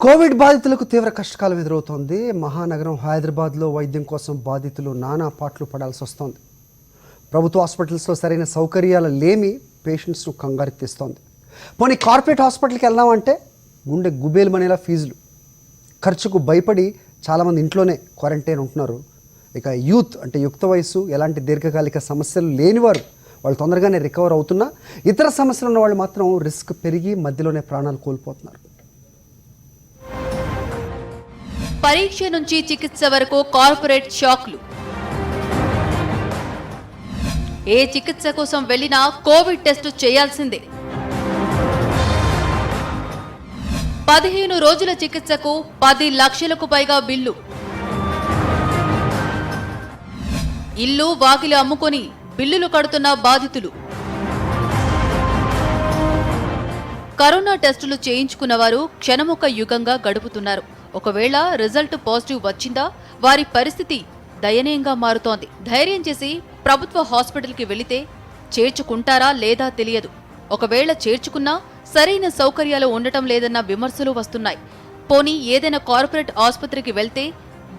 Covid బాధితులకు తీవ్ర కష్టకాలం ఎదురవుతోంది. మహానగరం హైదరాబాద్లో వైద్యం కోసం బాధితులు నానా పాట్లు పడాల్సి వస్తోంది. ప్రభుత్వ హాస్పిటల్స్లో సరైన సౌకర్యాలు లేమి పేషెంట్స్ను కంగారెత్తిస్తోంది. పోనీ కార్పొరేట్ హాస్పిటల్కి వెళ్దామంటే గుండె గుబేలుమనేలా ఫీజులు. ఖర్చుకు భయపడి చాలామంది ఇంట్లోనే క్వారంటైన్ ఉంటున్నారు. ఇక యూత్ అంటే యుక్త వయసు, ఎలాంటి దీర్ఘకాలిక సమస్యలు లేనివారు వాళ్ళు తొందరగానే రికవర్ అవుతున్నా, ఇతర సమస్యలు ఉన్న వాళ్ళు మాత్రం రిస్క్ పెరిగి మధ్యలోనే ప్రాణాలు కోల్పోతున్నారు. పరీక్ష నుంచి చికిత్స వరకు కార్పొరేట్ షాక్లు. ఏ చికిత్స కోసం వెళ్ళినా కోవిడ్ టెస్ట్ చేయాల్సిందే. 15 రోజుల చికిత్సకు 10 లక్షలకు పైగా బిల్లు. ఇల్లు వాకిలి అమ్ముకొని బిల్లులు కడుతున్న బాధితులు. కరోనా టెస్టులు చేయించుకున్న వారు క్షణముఖ యుగంగా గడుపుతున్నారు. ఒకవేళ రిజల్ట్ పాజిటివ్ వచ్చిందా వారి పరిస్థితి దయనీయంగా మారుతోంది. ధైర్యం చేసి ప్రభుత్వ హాస్పిటల్కి వెళితే చేర్చుకుంటారా లేదా తెలియదు. ఒకవేళ చేర్చుకున్నా సరైన సౌకర్యాలు ఉండటం లేదన్న విమర్శలు వస్తున్నాయి. పోనీ ఏదైనా కార్పొరేట్ ఆసుపత్రికి వెళ్తే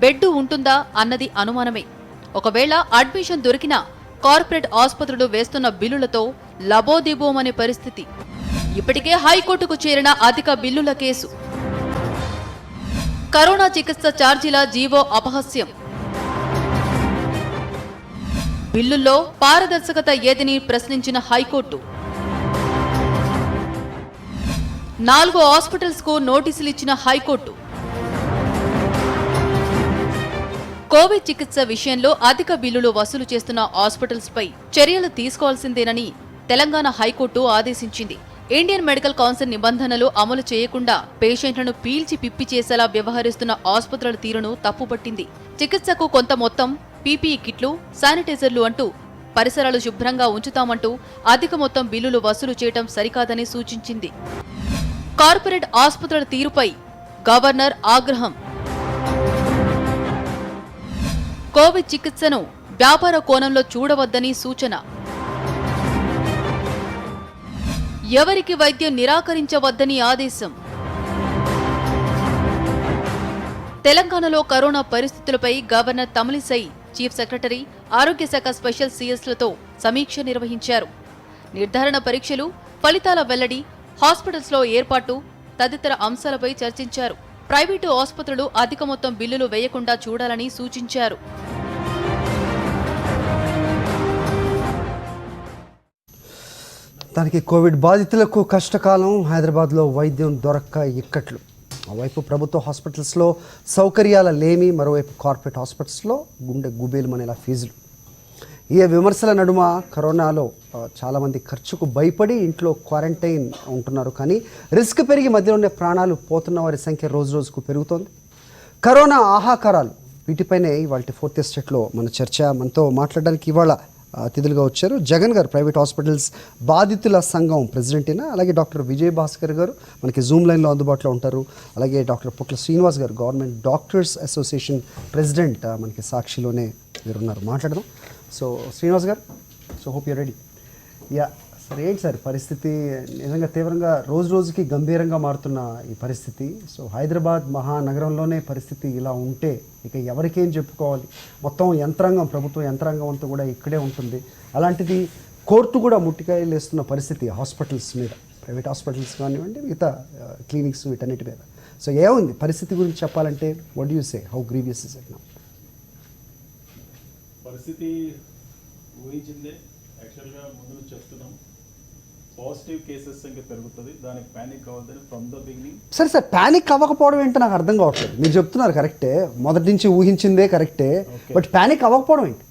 బెడ్ ఉంటుందా అన్నది అనుమానమే. ఒకవేళ అడ్మిషన్ దొరికినా కార్పొరేట్ ఆసుపత్రులు వేస్తున్న బిల్లులతో లబోదిబోమనే పరిస్థితి. ఇప్పటికే హైకోర్టుకు చేరిన అధిక బిల్లుల కేసు. కరోనా చికిత్స ఛార్జీల జీవో అపహాస్యం. బిల్లుల్లో పారదర్శకత ఏదని ప్రశ్నించిన హైకోర్టు. 4 హాస్పిటల్స్ కు నోటీసులు ఇచ్చిన హైకోర్టు. కోవిడ్ చికిత్స విషయంలో అధిక బిల్లులు వసూలు చేస్తున్న హాస్పిటల్స్ పై చర్యలు తీసుకోవాల్సిందేనని తెలంగాణ హైకోర్టు ఆదేశించింది. ఇండియన్ మెడికల్ కౌన్సిల్ నిబంధనలు అమలు చేయకుండా పేషెంట్లను పీల్చి పిప్పి చేసేలా వ్యవహరిస్తున్న ఆసుపత్రుల తీరును తప్పుపట్టింది. చికిత్సకు కొంత మొత్తం పీపీఈ కిట్లు, శానిటైజర్లు అంటూ పరిసరాలు శుభ్రంగా ఉంచుతామంటూ అధిక మొత్తం బిల్లులు వసూలు చేయడం సరికాదని సూచించింది. కార్పొరేట్ ఆసుపత్రుల తీరుపై గవర్నర్ ఆగ్రహం. కోవిడ్ చికిత్సను వ్యాపార కోణంలో చూడవద్దని సూచన. ఎవరికి వైద్యం నిరాకరించవద్దని ఆదేశం. తెలంగాణలో కరోనా పరిస్థితులపై గవర్నర్ తమిళిసై, చీఫ్ సెక్రటరీ, ఆరోగ్య శాఖ స్పెషల్ సీఎస్లతో సమీక్ష నిర్వహించారు. నిర్ధారణ పరీక్షలు, ఫలితాల వెల్లడి, హాస్పిటల్స్లో ఏర్పాటు తదితర అంశాలపై చర్చించారు. ప్రైవేటు ఆసుపత్రులు అధిక మొత్తం బిల్లులు వేయకుండా చూడాలని సూచించారు. దానికి కోవిడ్ బాధితులకు కష్టకాలం. హైదరాబాద్లో వైద్యం దొరక్క ఇక్కట్లు. ఓవైపు ప్రభుత్వ హాస్పిటల్స్లో సౌకర్యాల లేమి, మరోవైపు కార్పొరేట్ హాస్పిటల్స్లో గుండె గుబేలుమనేలా ఫీజులు. ఈ విమర్శల నడుమ కరోనాలో చాలామంది ఖర్చుకు భయపడి ఇంట్లో క్వారంటైన్ ఉంటున్నారు. కానీ రిస్క్ పెరిగి మధ్యలోనే ప్రాణాలు పోతున్న వారి సంఖ్య రోజు రోజుకు పెరుగుతోంది. కరోనా ఆహాకారాలు, వీటిపైనే ఇవాళ 4th ఎస్టేట్లో మన చర్చ. మనతో మాట్లాడడానికి ఇవాళ అతిథులుగా వచ్చారు జగన్ గారు, ప్రైవేట్ హాస్పిటల్స్ బాధితుల సంఘం ప్రెసిడెంట్ అయినా, అలాగే డాక్టర్ విజయ్ భాస్కర్ గారు మనకి జూమ్ లైన్లో అందుబాటులో ఉంటారు. అలాగే డాక్టర్ పుట్ల శ్రీనివాస్ గారు, గవర్నమెంట్ డాక్టర్స్ అసోసియేషన్ ప్రెసిడెంట్ మనకి సాక్షిలోనే మీరు ఉన్నారు. మాట్లాడదాం. సో శ్రీనివాస్ గారు, so hope you ready. Yeah sir, ఏంటి సార్ పరిస్థితి? నిజంగా తీవ్రంగా రోజు రోజుకి గంభీరంగా మారుతున్న ఈ పరిస్థితి. సో హైదరాబాద్ మహానగరంలోనే పరిస్థితి ఇలా ఉంటే ఇక ఎవరికేం చెప్పుకోవాలి? మొత్తం యంత్రాంగం, ప్రభుత్వ యంత్రాంగం అంతా కూడా ఇక్కడే ఉంటుంది. అలాంటిది కోర్టు కూడా ముట్టికాయలు వేస్తున్న పరిస్థితి హాస్పిటల్స్ మీద, ప్రైవేట్ హాస్పిటల్స్ కానివ్వండి, మిగతా క్లినిక్స్, వీటన్నిటి మీద. సో ఏముంది పరిస్థితి గురించి చెప్పాలంటే what do you say, how grievous is it now? పరిస్థితి ఊహించిందే. యాక్చువల్గా ముందు చెప్తున్నాం, పాజిటివ్ కేసెస్ సంఖ్య పెరుగుతుంది, దానికి ప్యానిక్ అవ్వద్దని ఫ్రమ్ ద బిగినింగ్. సరే సార్, ప్యానిక్ అవ్వకపోవడం ఏంటో నాకు అర్థం కావట్లేదు. మీరు చెప్తున్నారు కరెక్టే, మొదటి నుంచి ఊహించిందే కరెక్టే, బట్ ప్యానిక్ అవ్వకపోవడం ఏంటి?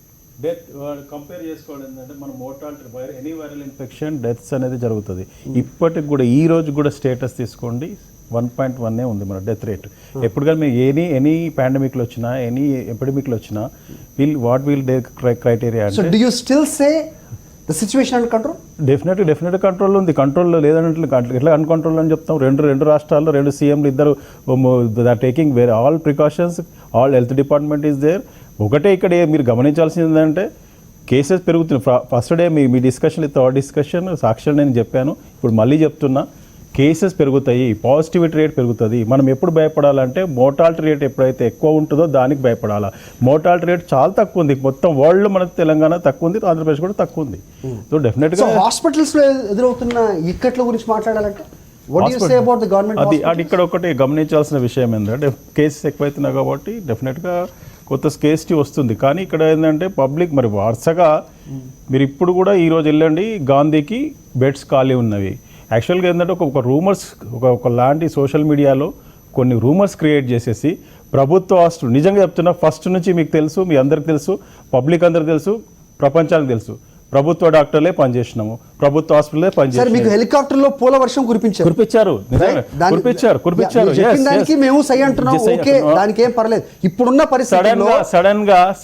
డెత్ కంపేర్ చేసుకోవడం ఏంటంటే మన mortality, any viral infection deaths అనేది జరుగుతుంది. ఇప్పటికి కూడా ఈ రోజు కూడా స్టేటస్ తీసుకోండి 1.1 ఉంది మన డెత్ రేట్. ఎప్పుడు కానీ మీరు ఎనీ పాండమిక్లో వచ్చినా, ఎనీ ఎపిడమిక్లో వచ్చినా వాట్ విల్ దే క్రైటీరియా అంటే, do you still say the situation under control? Definite control ఉంది. కంట్రోల్లో లేదంటే ఎట్లా అన్కంట్రోల్ అని చెప్తాం? రెండు రాష్ట్రాల్లో 2 సీఎంలు ఇద్దరు they are taking all precautions, all health department is there. ఒకటే ఇక్కడ మీరు గమనించాల్సింది ఏంటంటే కేసెస్ పెరుగుతున్నాయి. ఫస్ట్ డే మీ డిస్కషన్, థర్డ్ డిస్కషన్ సాక్షి నేను చెప్పాను, ఇప్పుడు మళ్ళీ చెప్తున్నా, కేసెస్ పెరుగుతాయి, పాజిటివిటీ రేట్ పెరుగుతుంది. మనం ఎప్పుడు భయపడాలంటే మోర్టాలిటీ రేట్ ఎప్పుడైతే ఎక్కువ ఉంటుందో దానికి భయపడాలా. మోర్టాలిటీ రేట్ చాలా తక్కువ ఉంది, మొత్తం వరల్డ్లో మన తెలంగాణ తక్కువ ఉంది, ఆంధ్రప్రదేశ్ కూడా తక్కువ ఉంది. సో డెఫినెట్గా హాస్పిటల్స్లో ఎదురవుతున్న ఇక్కట్ల గురించి మాట్లాడాలంటే what do you say about the government అది ఇక్కడ ఒకటి గమనించాల్సిన విషయం ఏంటంటే కేసెస్ ఎక్కువైతున్నాయి కాబట్టి డెఫినెట్గా కొత్త స్కేస్టీ వస్తుంది. కానీ ఇక్కడ ఏంటంటే పబ్లిక్ మరి వరుసగా మీరు ఇప్పుడు కూడా ఈరోజు వెళ్ళండి గాంధీకి బెడ్స్ ఖాళీ ఉన్నవి. యాక్చువల్గా ఏంటంటే ఒక రూమర్స్ ఒక లాంటి సోషల్ మీడియాలో కొన్ని రూమర్స్ క్రియేట్ చేసేసి ప్రభుత్వ హాస్పిటల్ నిజంగా చెప్తున్నా ఫస్ట్ నుంచి మీకు తెలుసు, మీ అందరికి తెలుసు, పబ్లిక్ అందరికి తెలుసు, ప్రపంచానికి తెలుసు, ప్రభుత్వ డాక్టర్లే పనిచేసినాము, ప్రభుత్వ హాస్పిటల్ సార్ మీకు హెలికాప్టర్ లో పూల వర్షం కురిపించారు. దానికి మేము సై అంటున్నాం, ఓకే దానికి ఏం పర్లేదు. ఇప్పుడున్న పరిస్థితి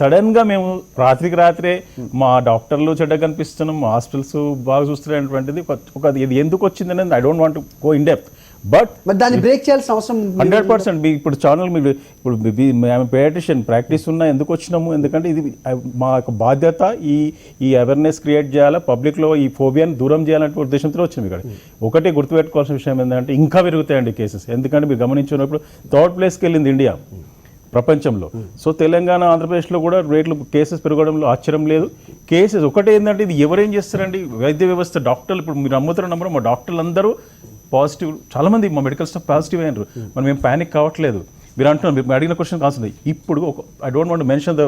సడన్ గా మేము రాత్రికి రాత్రే మా డాక్టర్లు చెడ్డ కనిపిస్తున్నాం, మా హాస్పిటల్స్ బాగా చూస్తున్నటువంటిది ఒక ఇది ఎందుకు వచ్చింది అనేది I don't want go in depth. But దాన్ని బ్రేక్ చేయాల్సిన అవసరం 100%. ఇప్పుడు ఛానల్ మీరు ఇప్పుడు పేడిషన్ ప్రాక్టీస్ ఉన్నా ఎందుకు వచ్చినాము, ఎందుకంటే ఇది మా యొక్క బాధ్యత. ఈ అవేర్నెస్ క్రియేట్ చేయాలా, పబ్లిక్లో ఈ ఫోబియాని దూరం చేయాలంటే ఉద్దేశంతో వచ్చినాము ఇక్కడ. ఒకటి గుర్తుపెట్టుకోవాల్సిన విషయం ఏంటంటే ఇంకా పెరుగుతాయండి కేసెస్, ఎందుకంటే మీరు గమనించినప్పుడు థర్డ్ ప్లేస్కి వెళ్ళింది ఇండియా ప్రపంచంలో. సో తెలంగాణ ఆంధ్రప్రదేశ్లో కూడా రేట్లు కేసెస్ పెరగడంలో ఆశ్చర్యం లేదు. కేసెస్ ఒకటే ఏంటంటే ఇది ఎవరేం చేస్తారండి వైద్య వ్యవస్థ డాక్టర్లు. ఇప్పుడు మీరు నమ్ముతున్న నంబర్ మా డాక్టర్లు అందరూ పాజిటివ్, చాలామంది మా మెడికల్ స్టాఫ్ పాజిటివ్ అయినారు. మనం ఏం ప్యానిక్ కావట్లేదు. మీరు అంటున్నారు, మీరు అడిగిన క్వశ్చన్ కాస్తుంది. ఇప్పుడు I don't want mention the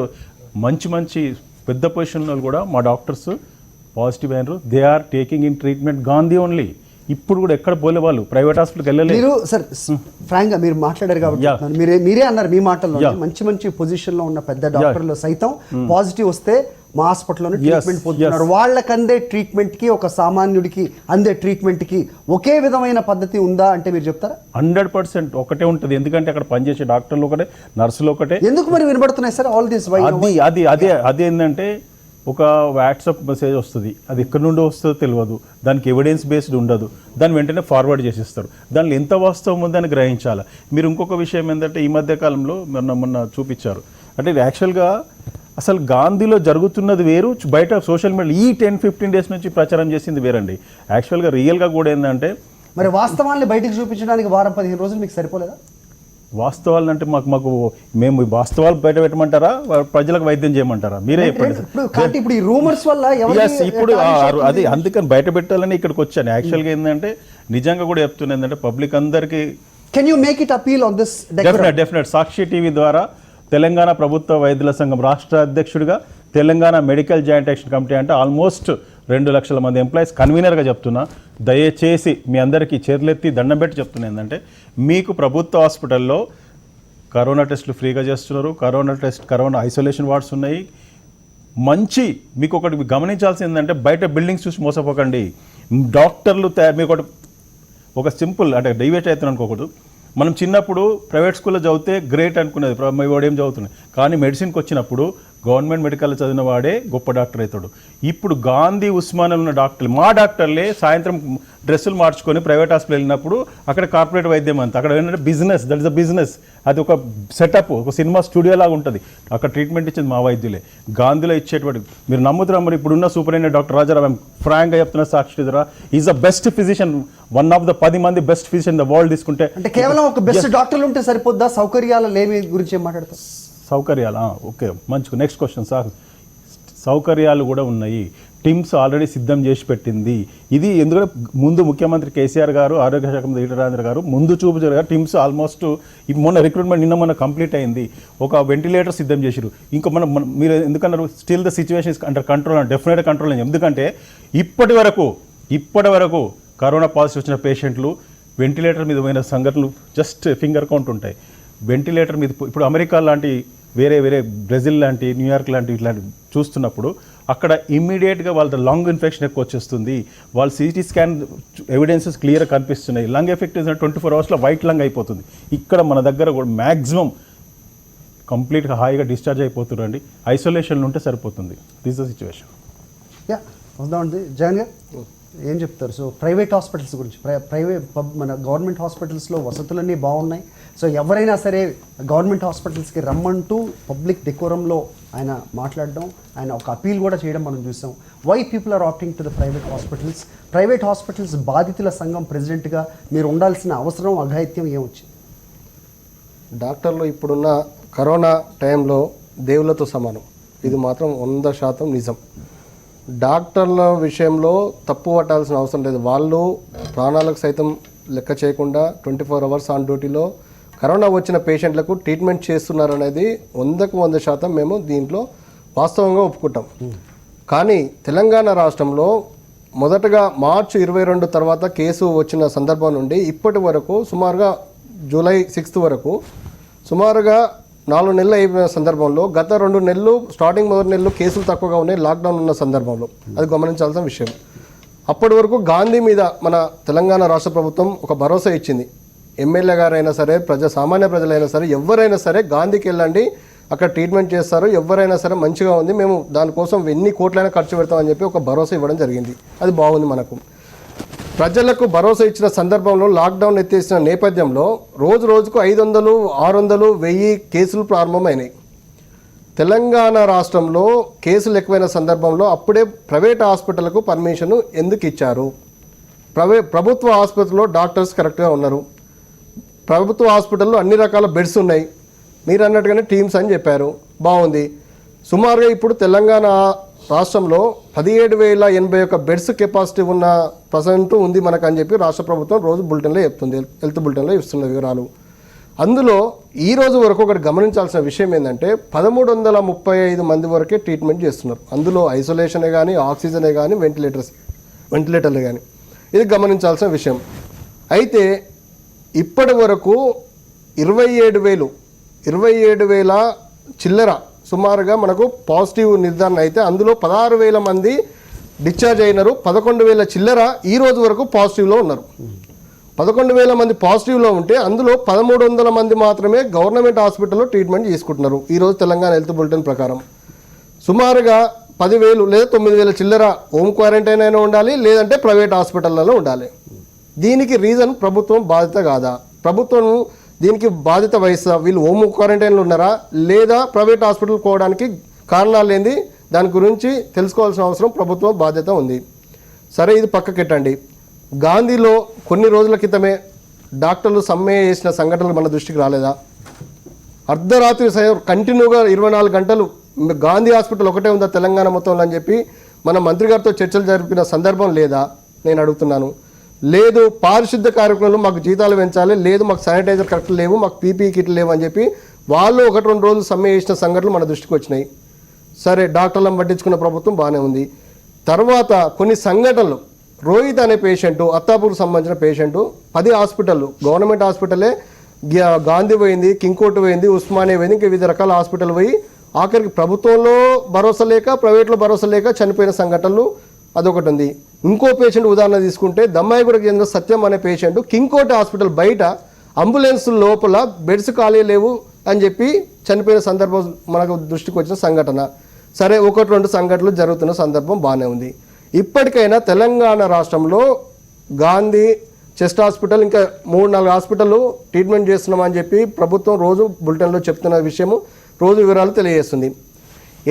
మంచి పెద్ద పొజిషన్లో కూడా మా డాక్టర్స్ పాజిటివ్ అయినారు. They are taking in treatment Gandhi only. ఇప్పుడు కూడా ఎక్కడ పోలే వాళ్ళు ప్రైవేట్ హాస్పిటల్కి వెళ్ళలేదు. మీరు సార్ ఫ్రాంక్ గా మీరు మాట్లాడారు కాబట్టి మీరే అన్నారు మీ మాటల్లో మంచి పొజిషన్ లో ఉన్న పెద్ద డాక్టర్లు సైతం పాజిటివ్ వస్తే మా హాస్పిటల్లో ట్రీట్మెంట్ పొందుతున్నారు. వాళ్ళకి అందే ట్రీట్మెంట్ కి ఒక సామాన్యుడికి అందే ట్రీట్మెంట్ కి ఒకే విధమైన పద్ధతి ఉందా అంటే మీరు చెప్తారా? 100% ఒకటే ఉంటుంది. ఎందుకంటే అక్కడ పనిచేసే డాక్టర్లు ఒకటే, నర్సులు ఒకటే. ఎందుకు మరి వినబడుతున్నాయి సార్ ఆల్ దిస్? అది ఏంటంటే ఒక వాట్సాప్ మెసేజ్ వస్తుంది, అది ఎక్కడి నుండి వస్తుందో తెలియదు, దానికి ఎవిడెన్స్ బేస్డ్ ఉండదు, దాన్ని వెంటనే ఫార్వర్డ్ చేసిస్తారు. దానిలో ఎంత వాస్తవం ఉందని గ్రహించాలి. మీరు ఇంకొక విషయం ఏంటంటే ఈ మధ్య కాలంలో మొన్న చూపించారు, అంటే యాక్చువల్గా అసలు గాంధీలో జరుగుతున్నది వేరు, బయట సోషల్ మీడియా ఈ 10-15 డేస్ నుంచి ప్రచారం చేసింది వేరండి. యాక్చువల్గా రియల్గా కూడా ఏంటంటే మరి వాస్తవాన్ని బయటకు చూపించడానికి 10-15 రోజులు మీకు సరిపోలేదా? వాస్తవాలు అంటే మాకు మేము వాస్తవాలు బయట పెట్టమంటారా, ప్రజలకు వైద్యం చేయమంటారా? మీరే చెప్పండి. ఇప్పుడు ఈ రూమర్స్ వల్ల ఇప్పుడు అది అందుకని బయట పెట్టాలని ఇక్కడికి వచ్చాను. యాక్చువల్గా ఏంటంటే నిజంగా కూడా చెప్తున్నా ఏంటంటే పబ్లిక్ అందరికీ can you make it appeal on this? Definite Sakshi TV ద్వారా తెలంగాణ ప్రభుత్వ వైద్యుల సంఘం రాష్ట్ర అధ్యక్షుడిగా Telangana medical joint action committee అంటే ఆల్మోస్ట్ 2 లక్షల మంది ఎంప్లాయీస్ కన్వీనర్గా చెప్తున్నా, దయచేసి మీ అందరికీ చేతులెత్తి దండం పెట్టి చెప్తున్నా ఏంటంటే మీకు ప్రభుత్వ హాస్పిటల్లో కరోనా టెస్టులు ఫ్రీగా చేస్తున్నారు, కరోనా ఐసోలేషన్ వార్డ్స్ ఉన్నాయి. మీకు ఒకటి గమనించాల్సింది ఏంటంటే బయట బిల్డింగ్స్ చూసి మోసపోకండి. డాక్టర్లు మీకు ఒక సింపుల్ అంటే డైవేట్ అవుతున్నాను అనుకోకూడదు. మనం చిన్నప్పుడు ప్రైవేట్ స్కూల్లో చదివితే గ్రేట్ అనుకునేది, వాడు ఏం చదువుతున్నాయి. కానీ మెడిసిన్కి వచ్చినప్పుడు గవర్నమెంట్ మెడికల్ చదివిన వాడే గొప్ప డాక్టర్ అవుతాడు. ఇప్పుడు గాంధీ ఉస్మానియాలో ఉన్న డాక్టర్లు, మా డాక్టర్లే సాయంత్రం డ్రెస్సులు మార్చుకొని ప్రైవేట్ హాస్పిటల్ వెళ్ళినప్పుడు అక్కడ కార్పొరేట్ వైద్యం అంతా, అక్కడ ఏంటంటే business, that is a business. అది ఒక సెటప్, ఒక సినిమా స్టూడియో లాగా ఉంటుంది. అక్కడ ట్రీట్మెంట్ ఇచ్చింది మా వైద్యులే. గాంధీలో ఇచ్చేటువంటి మీరు నమ్ముతున్నారు. మరి ఇప్పుడున్న సూపరింటెండెంట్ డాక్టర్ రాజారావు ఫ్రాంక్గా చెప్తున్న సాక్షి ద్వారా is the best physician, 1 of the 10 మంది బెస్ట్ ఫిజిషియన్ ద వరల్డ్ తీసుకుంటే. అంటే కేవలం ఒక బెస్ట్ డాక్టర్లు ఉంటే సరిపోద్దా? సౌకర్యాల లేమి గురించి ఏం మాట్లాడతారు? సౌకర్యాలు ఓకే, మంచి నెక్స్ట్ క్వశ్చన్ సార్. సౌకర్యాలు కూడా ఉన్నాయి. టిమ్స్ ఆల్రెడీ సిద్ధం చేసి పెట్టింది. ఇది ఎందుకంటే ముందు ముఖ్యమంత్రి కేసీఆర్ గారు, ఆరోగ్య శాఖ మంత్రి ఈటెల రాజేంద్ర గారు ముందు చూపు జరిగారు. టిమ్స్ ఆల్మోస్ట్ మొన్న రిక్రూట్మెంట్ మొన్న కంప్లీట్ అయింది. ఒక వెంటిలేటర్ సిద్ధం చేసిరు. ఇంకా మీరు ఎందుకన్నారు still the situation is under control, definite control అయింది. ఎందుకంటే ఇప్పటి వరకు కరోనా పాజిటివ్ వచ్చిన పేషెంట్లు వెంటిలేటర్ మీద పోయిన సంఘటనలు జస్ట్ ఫింగర్ కౌంట్ ఉంటాయి. వెంటిలేటర్ మీద ఇప్పుడు అమెరికా లాంటి వేరే బ్రెజిల్ లాంటి, న్యూయార్క్ లాంటి ఇట్లాంటి చూస్తున్నప్పుడు అక్కడ ఇమ్మీడియట్గా వాళ్ళ లంగ్ ఇన్ఫెక్షన్ ఎక్కువ వచ్చేస్తుంది. వాళ్ళు సిటీ స్కాన్ ఎవిడెన్సెస్ క్లియర్గా కనిపిస్తున్నాయి. లంగ్ ఎఫెక్ట్ 24 అవర్స్లో వైట్ లంగ్ అయిపోతుంది. ఇక్కడ మన దగ్గర కూడా మ్యాక్సిమం కంప్లీట్గా హాయిగా డిశ్చార్జ్ అయిపోతుందండి. ఐసోలేషన్లో ఉంటే సరిపోతుంది. This the situation. వద్దామండి జగన్ గారు. ఏం చెప్తారు? సో ప్రైవేట్ హాస్పిటల్స్ గురించి, మన గవర్నమెంట్ హాస్పిటల్స్లో వసతులన్నీ బాగున్నాయి. సో ఎవరైనా సరే గవర్నమెంట్ హాస్పిటల్స్కి రమ్మంటూ పబ్లిక్ డెకోరంలో ఆయన మాట్లాడడం, ఆయన ఒక అపీల్ కూడా చేయడం మనం చూసాం. Why people are opting to the private hospitals బాధితుల సంఘం ప్రెసిడెంట్గా మీరు ఉండాల్సిన అవసరం, అఘాయిత్యం ఏమొచ్చింది? డాక్టర్లు ఇప్పుడున్న కరోనా టైంలో దేవులతో సమానం, ఇది మాత్రం 100% నిజం. డాక్టర్ల విషయంలో తప్పు పట్టాల్సిన అవసరం లేదు. వాళ్ళు ప్రాణాలకు సైతం లెక్క చేయకుండా 24 అవర్స్ ఆన్ డ్యూటీలో కరోనా వచ్చిన పేషెంట్లకు ట్రీట్మెంట్ చేస్తున్నారనేది 100కు 100% మేము దీంట్లో వాస్తవంగా ఒప్పుకుంటాం. కానీ తెలంగాణ రాష్ట్రంలో మొదటగా మార్చి 22 తర్వాత కేసు వచ్చిన సందర్భం నుండి ఇప్పటి వరకు సుమారుగా జూలై 6 వరకు సుమారుగా 4 నెలలు అయిపోయిన సందర్భంలో గత 2 నెలలు స్టార్టింగ్ మొదటి నెలలు కేసులు తక్కువగా ఉన్నాయి లాక్డౌన్ ఉన్న సందర్భంలో, అది గమనించాల్సిన విషయం. అప్పటి వరకు గాంధీ మీద మన తెలంగాణ రాష్ట్ర ప్రభుత్వం ఒక భరోసా ఇచ్చింది. ఎమ్మెల్యే గారైనా సరే, సామాన్య ప్రజలైనా సరే, ఎవరైనా సరే గాంధీకి వెళ్ళండి, అక్కడ ట్రీట్మెంట్ చేస్తారు, ఎవరైనా సరే మంచిగా ఉంది, మేము దానికోసం ఎన్ని కోట్లైనా ఖర్చు పెడతామని చెప్పి ఒక భరోసా ఇవ్వడం జరిగింది. అది బాగుంది. మనకు ప్రజలకు భరోసా ఇచ్చిన సందర్భంలో లాక్డౌన్ ఎత్తేసిన నేపథ్యంలో రోజుకు 500, 600, 1000 కేసులు ప్రారంభమైనాయి. తెలంగాణ రాష్ట్రంలో కేసులు ఎక్కువైన సందర్భంలో అప్పుడే ప్రైవేట్ హాస్పిటల్కు పర్మిషన్ ఎందుకు ఇచ్చారు? ప్రభుత్వ ఆసుపత్రిలో డాక్టర్స్ కరెక్ట్గా ఉన్నారు, ప్రభుత్వ హాస్పిటల్లో అన్ని రకాల బెడ్స్ ఉన్నాయి, మీరు అన్నట్టుగానే టీమ్స్ అని చెప్పారు, బాగుంది. సుమారుగా ఇప్పుడు తెలంగాణ రాష్ట్రంలో 17,081 బెడ్స్ కెపాసిటీ ఉన్న ప్రజెంట్ ఉంది మనకు అని చెప్పి రాష్ట్ర ప్రభుత్వం రోజు బులెటిన్లో చెప్తుంది, హెల్త్ బులెటిన్లో ఇస్తున్న వివరాలు. అందులో ఈ రోజు వరకు ఒకటి గమనించాల్సిన విషయం ఏంటంటే 1335 మంది వరకే ట్రీట్మెంట్ చేస్తున్నారు. అందులో ఐసోలేషనే కానీ, ఆక్సిజనే కానీ, వెంటిలేటర్లే కానీ, ఇది గమనించాల్సిన విషయం. అయితే ఇప్పటి వరకు 27,000 చిల్లర సుమారుగా మనకు పాజిటివ్ నిర్ధారణ అయితే అందులో 16,000 మంది డిశ్చార్జ్ అయినారు. 11,000 చిల్లర ఈ రోజు వరకు పాజిటివ్లో ఉన్నారు. 11,000 మంది పాజిటివ్లో ఉంటే అందులో 1,300 మంది మాత్రమే గవర్నమెంట్ హాస్పిటల్లో ట్రీట్మెంట్ తీసుకుంటున్నారు. ఈరోజు తెలంగాణ హెల్త్ బులెటిన్ ప్రకారం సుమారుగా 10,000 లేదా 9,000 చిల్లర హోమ్ క్వారంటైన్ అయినా ఉండాలి, లేదంటే ప్రైవేట్ హాస్పిటల్లో ఉండాలి. దీనికి రీజన్ ప్రభుత్వం బాధ్యత కాదా? ప్రభుత్వం దీనికి బాధ్యత వహిస్తా? వీళ్ళు హోమ్ క్వారంటైన్లో ఉన్నారా లేదా ప్రైవేట్ హాస్పిటల్ పోవడానికి కారణాలు ఏంది? దాని గురించి తెలుసుకోవాల్సిన అవసరం ప్రభుత్వం బాధ్యత ఉంది. సరే, ఇది పక్కకెట్టండి. గాంధీలో కొన్ని రోజుల క్రితమే డాక్టర్లు సమ్మె చేసిన సంఘటనలు మన దృష్టికి రాలేదా? అర్ధరాత్రి కంటిన్యూగా 24 గంటలు గాంధీ హాస్పిటల్ ఒకటే ఉందా తెలంగాణ మొత్తంలో అని చెప్పి మన మంత్రి గారితో చర్చలు జరిపిన సందర్భం లేదా? నేను అడుగుతున్నాను. లేదు, పారిశుద్ధ కార్యక్రమాలు మాకు జీతాలు పెంచాలి, లేదు మాకు శానిటైజర్ కరెక్ట్ లేవు, మాకు పీపీఈ కిట్లు లేవు అని చెప్పి వాళ్ళు 1-2 రోజులు సమ్మె చేసిన సంఘటనలు మన దృష్టికి వచ్చినాయి. సరే, డాక్టర్లను పట్టించుకున్న ప్రభుత్వం బాగానే ఉంది. తర్వాత కొన్ని సంఘటనలు, రోహిత్ అనే పేషెంటు, అత్తాపూర్కు సంబంధించిన పేషెంటు 10 హాస్పిటల్, గవర్నమెంట్ హాస్పిటలే, గాంధీ పోయింది, కింగ్కోర్టు పోయింది, ఉస్మానియా పోయింది, ఇంకా వివిధ రకాల హాస్పిటల్ పోయి ఆఖరికి ప్రభుత్వంలో భరోసా లేక, ప్రైవేట్లో భరోసా లేక చనిపోయిన సంఘటనలు అదొకటి ఉంది. ఇంకో పేషెంట్ ఉదాహరణ తీసుకుంటే దమ్మాయిగూడకు చెందిన సత్యం అనే పేషెంట్ కింగ్కోర్టు హాస్పిటల్ బయట అంబులెన్స్ లోపల బెడ్స్ ఖాళీ లేవు అని చెప్పి చనిపోయిన సందర్భం మనకు దృష్టికి వచ్చిన సంఘటన. సరే, 1-2 సంఘటనలు జరుగుతున్న సందర్భం బాగానే ఉంది. ఇప్పటికైనా తెలంగాణ రాష్ట్రంలో గాంధీ చెస్ట్ హాస్పిటల్ ఇంకా 3-4 హాస్పిటల్ ట్రీట్మెంట్ చేస్తున్నామని చెప్పి ప్రభుత్వం రోజు బులెటిన్లో చెప్తున్న విషయము, రోజు వివరాలు తెలియజేస్తుంది.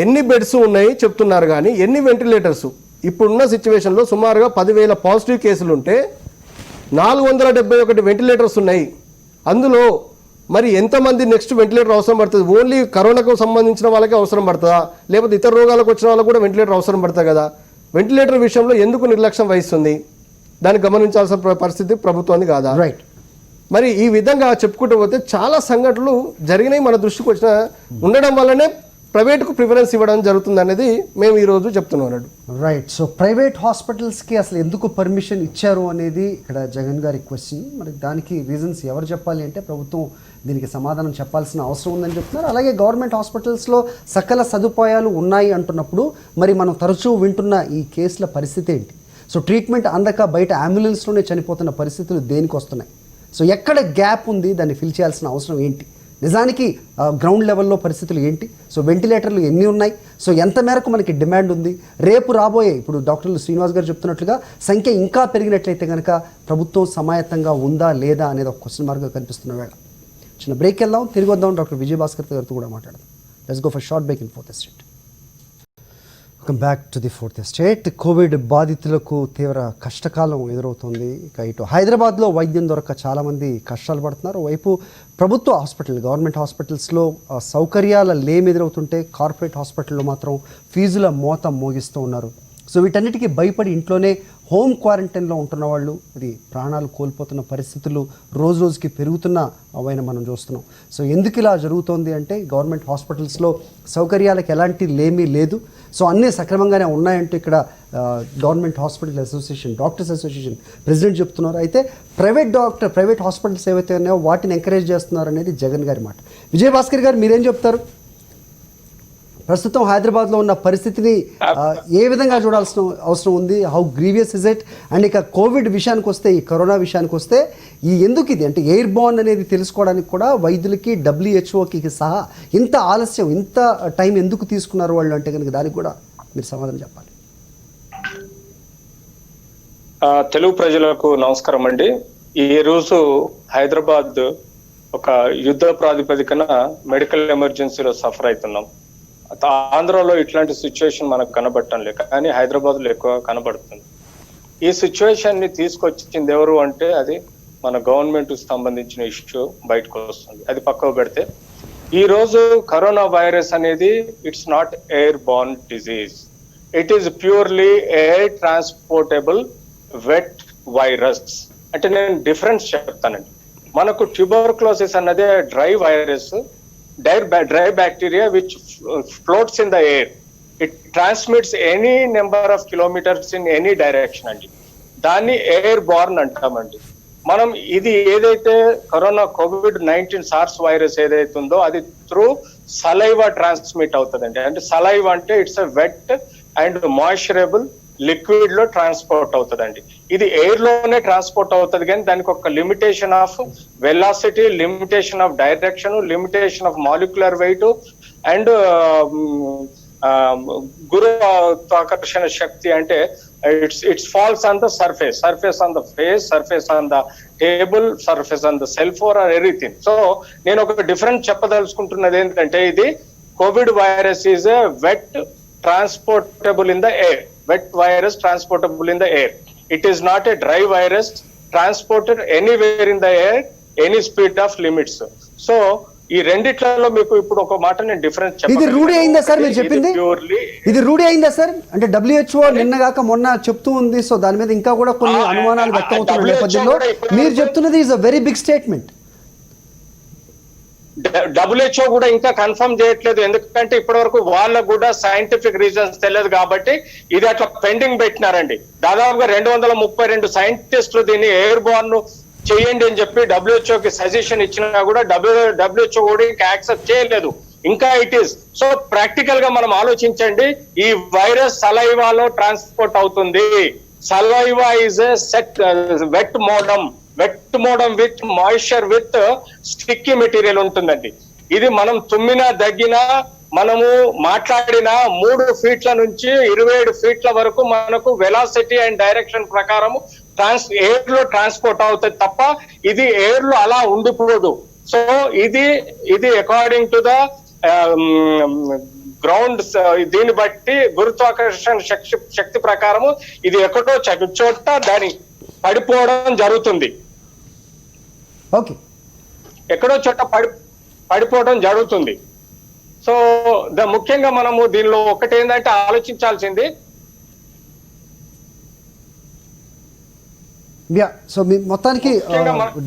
ఎన్ని బెడ్స్ ఉన్నాయి చెప్తున్నారు కానీ ఎన్ని వెంటిలేటర్స్? ఇప్పుడున్న సిచ్యువేషన్లో సుమారుగా 10,000 పాజిటివ్ కేసులు ఉంటే 471 వెంటిలేటర్స్ ఉన్నాయి. అందులో మరి ఎంతమంది నెక్స్ట్ వెంటిలేటర్ అవసరం పడుతుంది? ఓన్లీ కరోనాకు సంబంధించిన వాళ్ళకే అవసరం పడుతుందా, లేకపోతే ఇతర రోగాలకు వచ్చిన వాళ్ళకు కూడా వెంటిలేటర్ అవసరం పడుతుంది కదా? వెంటిలేటర్ విషయంలో ఎందుకు నిర్లక్ష్యం వహిస్తుంది? దాన్ని గమనించాల్సిన పరిస్థితి ప్రభుత్వాన్ని కాదా? రైట్. మరి ఈ విధంగా చెప్పుకుంటూ పోతే చాలా సంఘటనలు జరిగినాయి, మన దృష్టికి వచ్చిన ఉండడం వల్లనే ప్రైవేట్కు ప్రిఫరెన్స్ ఇవ్వడం జరుగుతుంది అనేది మేము ఈరోజు చెప్తున్నాం. రైట్. సో ప్రైవేట్ హాస్పిటల్స్కి అసలు ఎందుకు పర్మిషన్ ఇచ్చారు అనేది ఇక్కడ జగన్ గారి క్వశ్చన్. మరి దానికి రీజన్స్ ఎవరు చెప్పాలి అంటే ప్రభుత్వం దీనికి సమాధానం చెప్పాల్సిన అవసరం ఉందని చెప్తున్నారు. అలాగే గవర్నమెంట్ హాస్పిటల్స్లో సకల సదుపాయాలు ఉన్నాయి అంటున్నప్పుడు మరి మనం తరచూ వింటున్న ఈ కేసుల పరిస్థితి ఏంటి? సో ట్రీట్మెంట్ అందక బయట అంబులెన్స్లోనే చనిపోతున్న పరిస్థితులు దేనికి వస్తున్నాయి? సో ఎక్కడ గ్యాప్ ఉంది, దాన్ని ఫిల్ చేయాల్సిన అవసరం ఏంటి? నిజానికి గ్రౌండ్ లెవెల్లో పరిస్థితులు ఏంటి, సో వెంటిలేటర్లు ఎన్ని ఉన్నాయి, సో ఎంత మేరకు మనకి డిమాండ్ ఉంది, రేపు రాబోయే ఇప్పుడు డాక్టర్లు శ్రీనివాస్ గారు చెప్తున్నట్లుగా సంఖ్య ఇంకా పెరిగినట్లయితే కనుక ప్రభుత్వం సమాయత్తంగా ఉందా లేదా అనేది ఒక క్వశ్చన్ మార్క్గా కనిపిస్తున్న వేళ. చిన్న బ్రేక్ వెళ్దాం, తిరిగి వద్దాం, డాక్టర్ విజయభాస్కర్ గారితో కూడా మాట్లాడదాం. Let's go for short break in fourth estate. Welcome back to the fourth estate. Covid బాధితులకు తీవ్ర కష్టకాలం ఎదురవుతుంది. ఇక ఇటు హైదరాబాద్లో వైద్యం దొరక్క చాలామంది కష్టాలు పడుతున్నారు. వైపు ప్రభుత్వ హాస్పిటల్, గవర్నమెంట్ హాస్పిటల్స్లో సౌకర్యాల లేమి ఎదురవుతుంటే కార్పొరేట్ హాస్పిటల్లో మాత్రం ఫీజుల మోత మోగిస్తూ ఉన్నారు. సో వీటన్నిటికీ భయపడి ఇంట్లోనే హోమ్ క్వారంటైన్లో ఉంటున్న వాళ్ళు అది ప్రాణాలు కోల్పోతున్న పరిస్థితులు రోజు రోజుకి పెరుగుతున్న అవైనా మనం చూస్తున్నాం. సో ఎందుకు ఇలా జరుగుతోంది అంటే గవర్నమెంట్ హాస్పిటల్స్లో సౌకర్యాలకు ఎలాంటి లేమీ లేదు, సో అన్నీ సక్రమంగానే ఉన్నాయంటూ ఇక్కడ government hospital association, doctors association president చెప్తున్నారు. అయితే ప్రైవేట్ హాస్పిటల్స్ ఏవైతే ఉన్నాయో వాటిని ఎంకరేజ్ చేస్తున్నారు అనేది జగన్ గారి మాట. విజయభాస్కర్ గారు మీరేం చెప్తారు? ప్రస్తుతం హైదరాబాద్లో ఉన్న పరిస్థితిని ఏ విధంగా చూడాల్సిన అవసరం ఉంది? How grievous is it? And ఇక కోవిడ్ విషయానికి వస్తే, ఈ కరోనా విషయానికి వస్తే ఎందుకు ఇది అంటే ఎయిర్ బార్న్ అనేది తెలుసుకోవడానికి కూడా వైద్యులకి WHO సహా ఇంత ఆలస్యం, ఇంత టైం ఎందుకు తీసుకున్నారు వాళ్ళు అంటే కనుక దానికి కూడా మీరు సమాధానం చెప్పాలి. తెలుగు ప్రజలకు నమస్కారం అండి. ఈ రోజు హైదరాబాద్ ఒక యుద్ధ ప్రాతిపదికన మెడికల్ ఎమర్జెన్సీలో సఫర్ అవుతున్నాం. ఆంధ్రాలో ఇట్లాంటి సిచ్యువేషన్ మనకు కనబడటం లేదు, కానీ హైదరాబాద్ లో ఎక్కువ కనబడుతుంది. ఈ సిచ్యువేషన్ ని తీసుకొచ్చింది ఎవరు అంటే అది మన గవర్నమెంట్ సంబంధించిన ఇష్యూ బయటకు వస్తుంది. అది పక్కకు పెడితే ఈ రోజు కరోనా వైరస్ అనేది it's not airborne disease, it is purely air transportable wet virus. అంటే నేను డిఫరెన్స్ చెప్తానండి. మనకు ట్యూబర్క్లోసిస్ అన్నది dry virus, dry bacteria which floats in the air. It transmits any number of kilometers in any direction అండి. దాన్ని air born అంటామండి. మనం ఇది ఏదైతే కరోనా COVID-19 సార్స్ వైరస్ ఏదైతే ఉందో అది త్రూ సలైవా ట్రాన్స్మిట్ అవుతుందండి. అంటే సలైవా అంటే it's a wet and moisturable liquid లో ట్రాన్స్పోర్ట్ అవుతుందండి. ఇది ఎయిర్ లోనే ట్రాన్స్పోర్ట్ అవుతుంది, కానీ దానికి ఒక limitation of velocity, limitation of direction, limitation of molecular weight and గురుత్వాకర్షణ శక్తి. అంటే it's falls on the surface on the face, surface on the table, surface on the cell phone or everything. So నేను ఒక different చెప్పదలుచుకుంటున్నది ఏంటంటే ఇది covid virus is a wet transportable in the air, wet virus transportable in the air. It is not a dry virus transported anywhere in the air, any speed of limits. So ఈ రెండిట్లలో మీకు ఇప్పుడు ఒక మాట నేను difference చెప్పాను. ఇది రూఢి అయిందా sir మీరు చెప్పింది? ఇది రూఢి అయిందా సార్? అంటే WHO నిన్నగాక మొన్న చెప్తూ ఉంది, సో దాని మీద ఇంకా కూడా కొన్ని అనుమానాలు వ్యక్తం అవుతున్న నేపథ్యంలో మీరు చెప్తున్నది is a very big statement. WHO కూడా ఇంకా కన్ఫర్మ్ చేయట్లేదు, ఎందుకంటే ఇప్పటి వరకు వాళ్ళకు కూడా సైంటిఫిక్ రీజన్స్ తెలియదు కాబట్టి ఇది అట్లా పెండింగ్ పెట్టినారండి. దాదాపుగా 232 సైంటిస్టులు దీన్ని ఎయిర్ బార్న్ చేయండి అని చెప్పి WHO సజెషన్ ఇచ్చినా కూడా WHO కూడా ఇంకా యాక్సెప్ట్ చేయలేదు. ఇంకా ఇట్ ఈస్ సో ప్రాక్టికల్ గా మనం ఆలోచించండి. ఈ వైరస్ సలైవాలో ట్రాన్స్పోర్ట్ అవుతుంది. Saliva is a set wet medium with moisture with sticky material ఉంటుందండి. ఇది మనం తుమ్మినా దగ్గినా మనము మాట్లాడిన 3 ఫీట్ల నుంచి 27 ఫీట్ల వరకు మనకు వెలాసిటీ అండ్ డైరెక్షన్ ప్రకారం ఎయిర్ లో ట్రాన్స్పోర్ట్ అవుతుంది తప్ప ఇది ఎయిర్ లో అలా ఉండిపోదు. సో ఇది అకార్డింగ్ టు ద గ్రౌండ్, దీన్ని బట్టి గురుత్వాకర్షణ శక్తి ప్రకారము ఇది ఎక్కడో చోట దాని పడిపోవడం జరుగుతుంది. ఓకే, ఎక్కడో చోట పడిపోవడం జరుగుతుంది. సో ముఖ్యంగా మనము దీనిలో ఒకటి ఏంటంటే ఆలోచించాల్సింది, సో మీ మొత్తానికి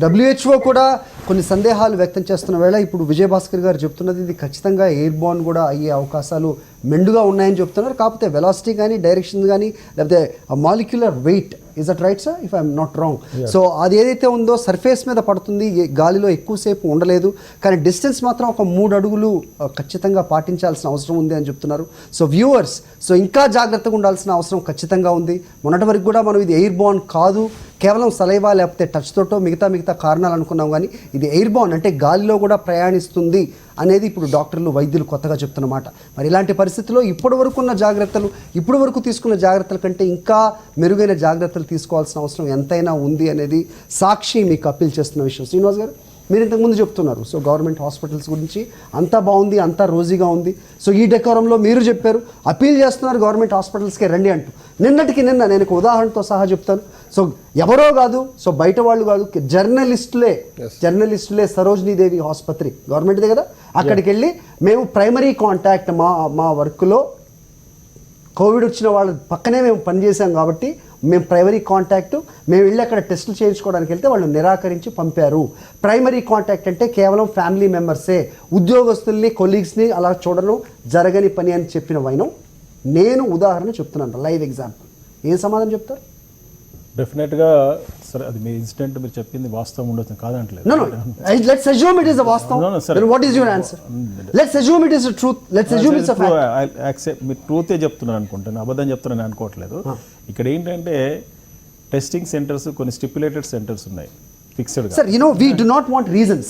WHO కూడా కొన్ని సందేహాలు వ్యక్తం చేస్తున్న వేళ ఇప్పుడు విజయభాస్కర్ గారు చెప్తున్నది ఇది ఖచ్చితంగా ఎయిర్ బార్న్ కూడా అయ్యే అవకాశాలు మెండుగా ఉన్నాయని చెప్తున్నారు. కాకపోతే వెలాసిటీ కానీ డైరెక్షన్ కానీ లేకపోతే molecular weight, is that right sir, if I'm not wrong? So అది ఏదైతే ఉందో సర్ఫేస్ మీద పడుతుంది, గాలిలో ఎక్కువసేపు ఉండలేదు, కానీ డిస్టెన్స్ మాత్రం ఒక 3 అడుగులు ఖచ్చితంగా పాటించాల్సిన అవసరం ఉంది అని చెప్తున్నారు. సో వ్యూవర్స్, సో ఇంకా జాగ్రత్తగా ఉండాల్సిన అవసరం ఖచ్చితంగా ఉంది. మొన్నటి వరకు కూడా మనం ఇది ఎయిర్ బార్న్ కాదు, కేవలం సలైవా లేకపోతే టచ్ తోటో మిగతా కారణాలు అనుకున్నాం, కానీ ఇది ఎయిర్ బౌన్ అంటే గాలిలో కూడా ప్రయాణిస్తుంది అనేది ఇప్పుడు డాక్టర్లు వైద్యులు కొత్తగా చెప్తున్నమాట. మరి ఇలాంటి పరిస్థితుల్లో ఇప్పటి వరకు ఉన్న జాగ్రత్తలు, ఇప్పటి వరకు తీసుకున్న జాగ్రత్తల కంటే ఇంకా మెరుగైన జాగ్రత్తలు తీసుకోవాల్సిన అవసరం ఎంతైనా ఉంది అనేది సాక్షి మీకు అప్పీల్ చేస్తున్న విషయం. శ్రీనివాస్ గారు, మీరు ఇంతకుముందు చెప్తున్నారు సో గవర్నమెంట్ హాస్పిటల్స్ గురించి అంతా బాగుంది, అంతా రోజీగా ఉంది. సో ఈ డెకోరంలో మీరు చెప్పారు, అప్పీల్ చేస్తున్నారు గవర్నమెంట్ హాస్పిటల్స్కే రండి అంటూ. నిన్నటికి నిన్న నేను ఒక ఉదాహరణతో సహా చెప్తాను. సో ఎవరో కాదు, సో బయట వాళ్ళు కాదు, జర్నలిస్టులే సరోజినీదేవి ఆసుపత్రి గవర్నమెంట్దే కదా, అక్కడికి వెళ్ళి మేము ప్రైమరీ కాంటాక్ట్ మా వర్క్లో కోవిడ్ వచ్చిన వాళ్ళ పక్కనే మేము పనిచేసాం కాబట్టి మేము ప్రైమరీ కాంటాక్ట్, మేము వెళ్ళి అక్కడ టెస్టులు చేయించుకోవడానికి వెళ్తే వాళ్ళు నిరాకరించి పంపారు. ప్రైమరీ కాంటాక్ట్ అంటే కేవలం ఫ్యామిలీ మెంబర్సే, ఉద్యోగస్తుల్ని కొలీగ్స్ని అలా చూడడం జరగని పని అని చెప్పిన వైనం నేను ఉదాహరణ చెప్తున్నాను, లైవ్ ఎగ్జాంపుల్. ఏం సమాధానం చెప్తారు? డెఫినెట్గా సరే, అది మీ ఇన్సిడెంట్ మీరు చెప్పింది వాస్తవం ఉండొచ్చు, కాదంటలేదు. No. Let's assume it is a vastavam. No, sir. Then what is your answer? Let's assume it is a truth. Let's assume it's a fact. మీరు ట్రూతే చెప్తున్నాను అనుకుంటాను, అబద్ధం చెప్తున్నాను అనుకోవట్లేదు. ఇక్కడ ఏంటంటే టెస్టింగ్ సెంటర్స్ కొన్ని స్టిప్యులేటెడ్ సెంటర్స్ ఉన్నాయి, fixed. Sir, we do not want reasons.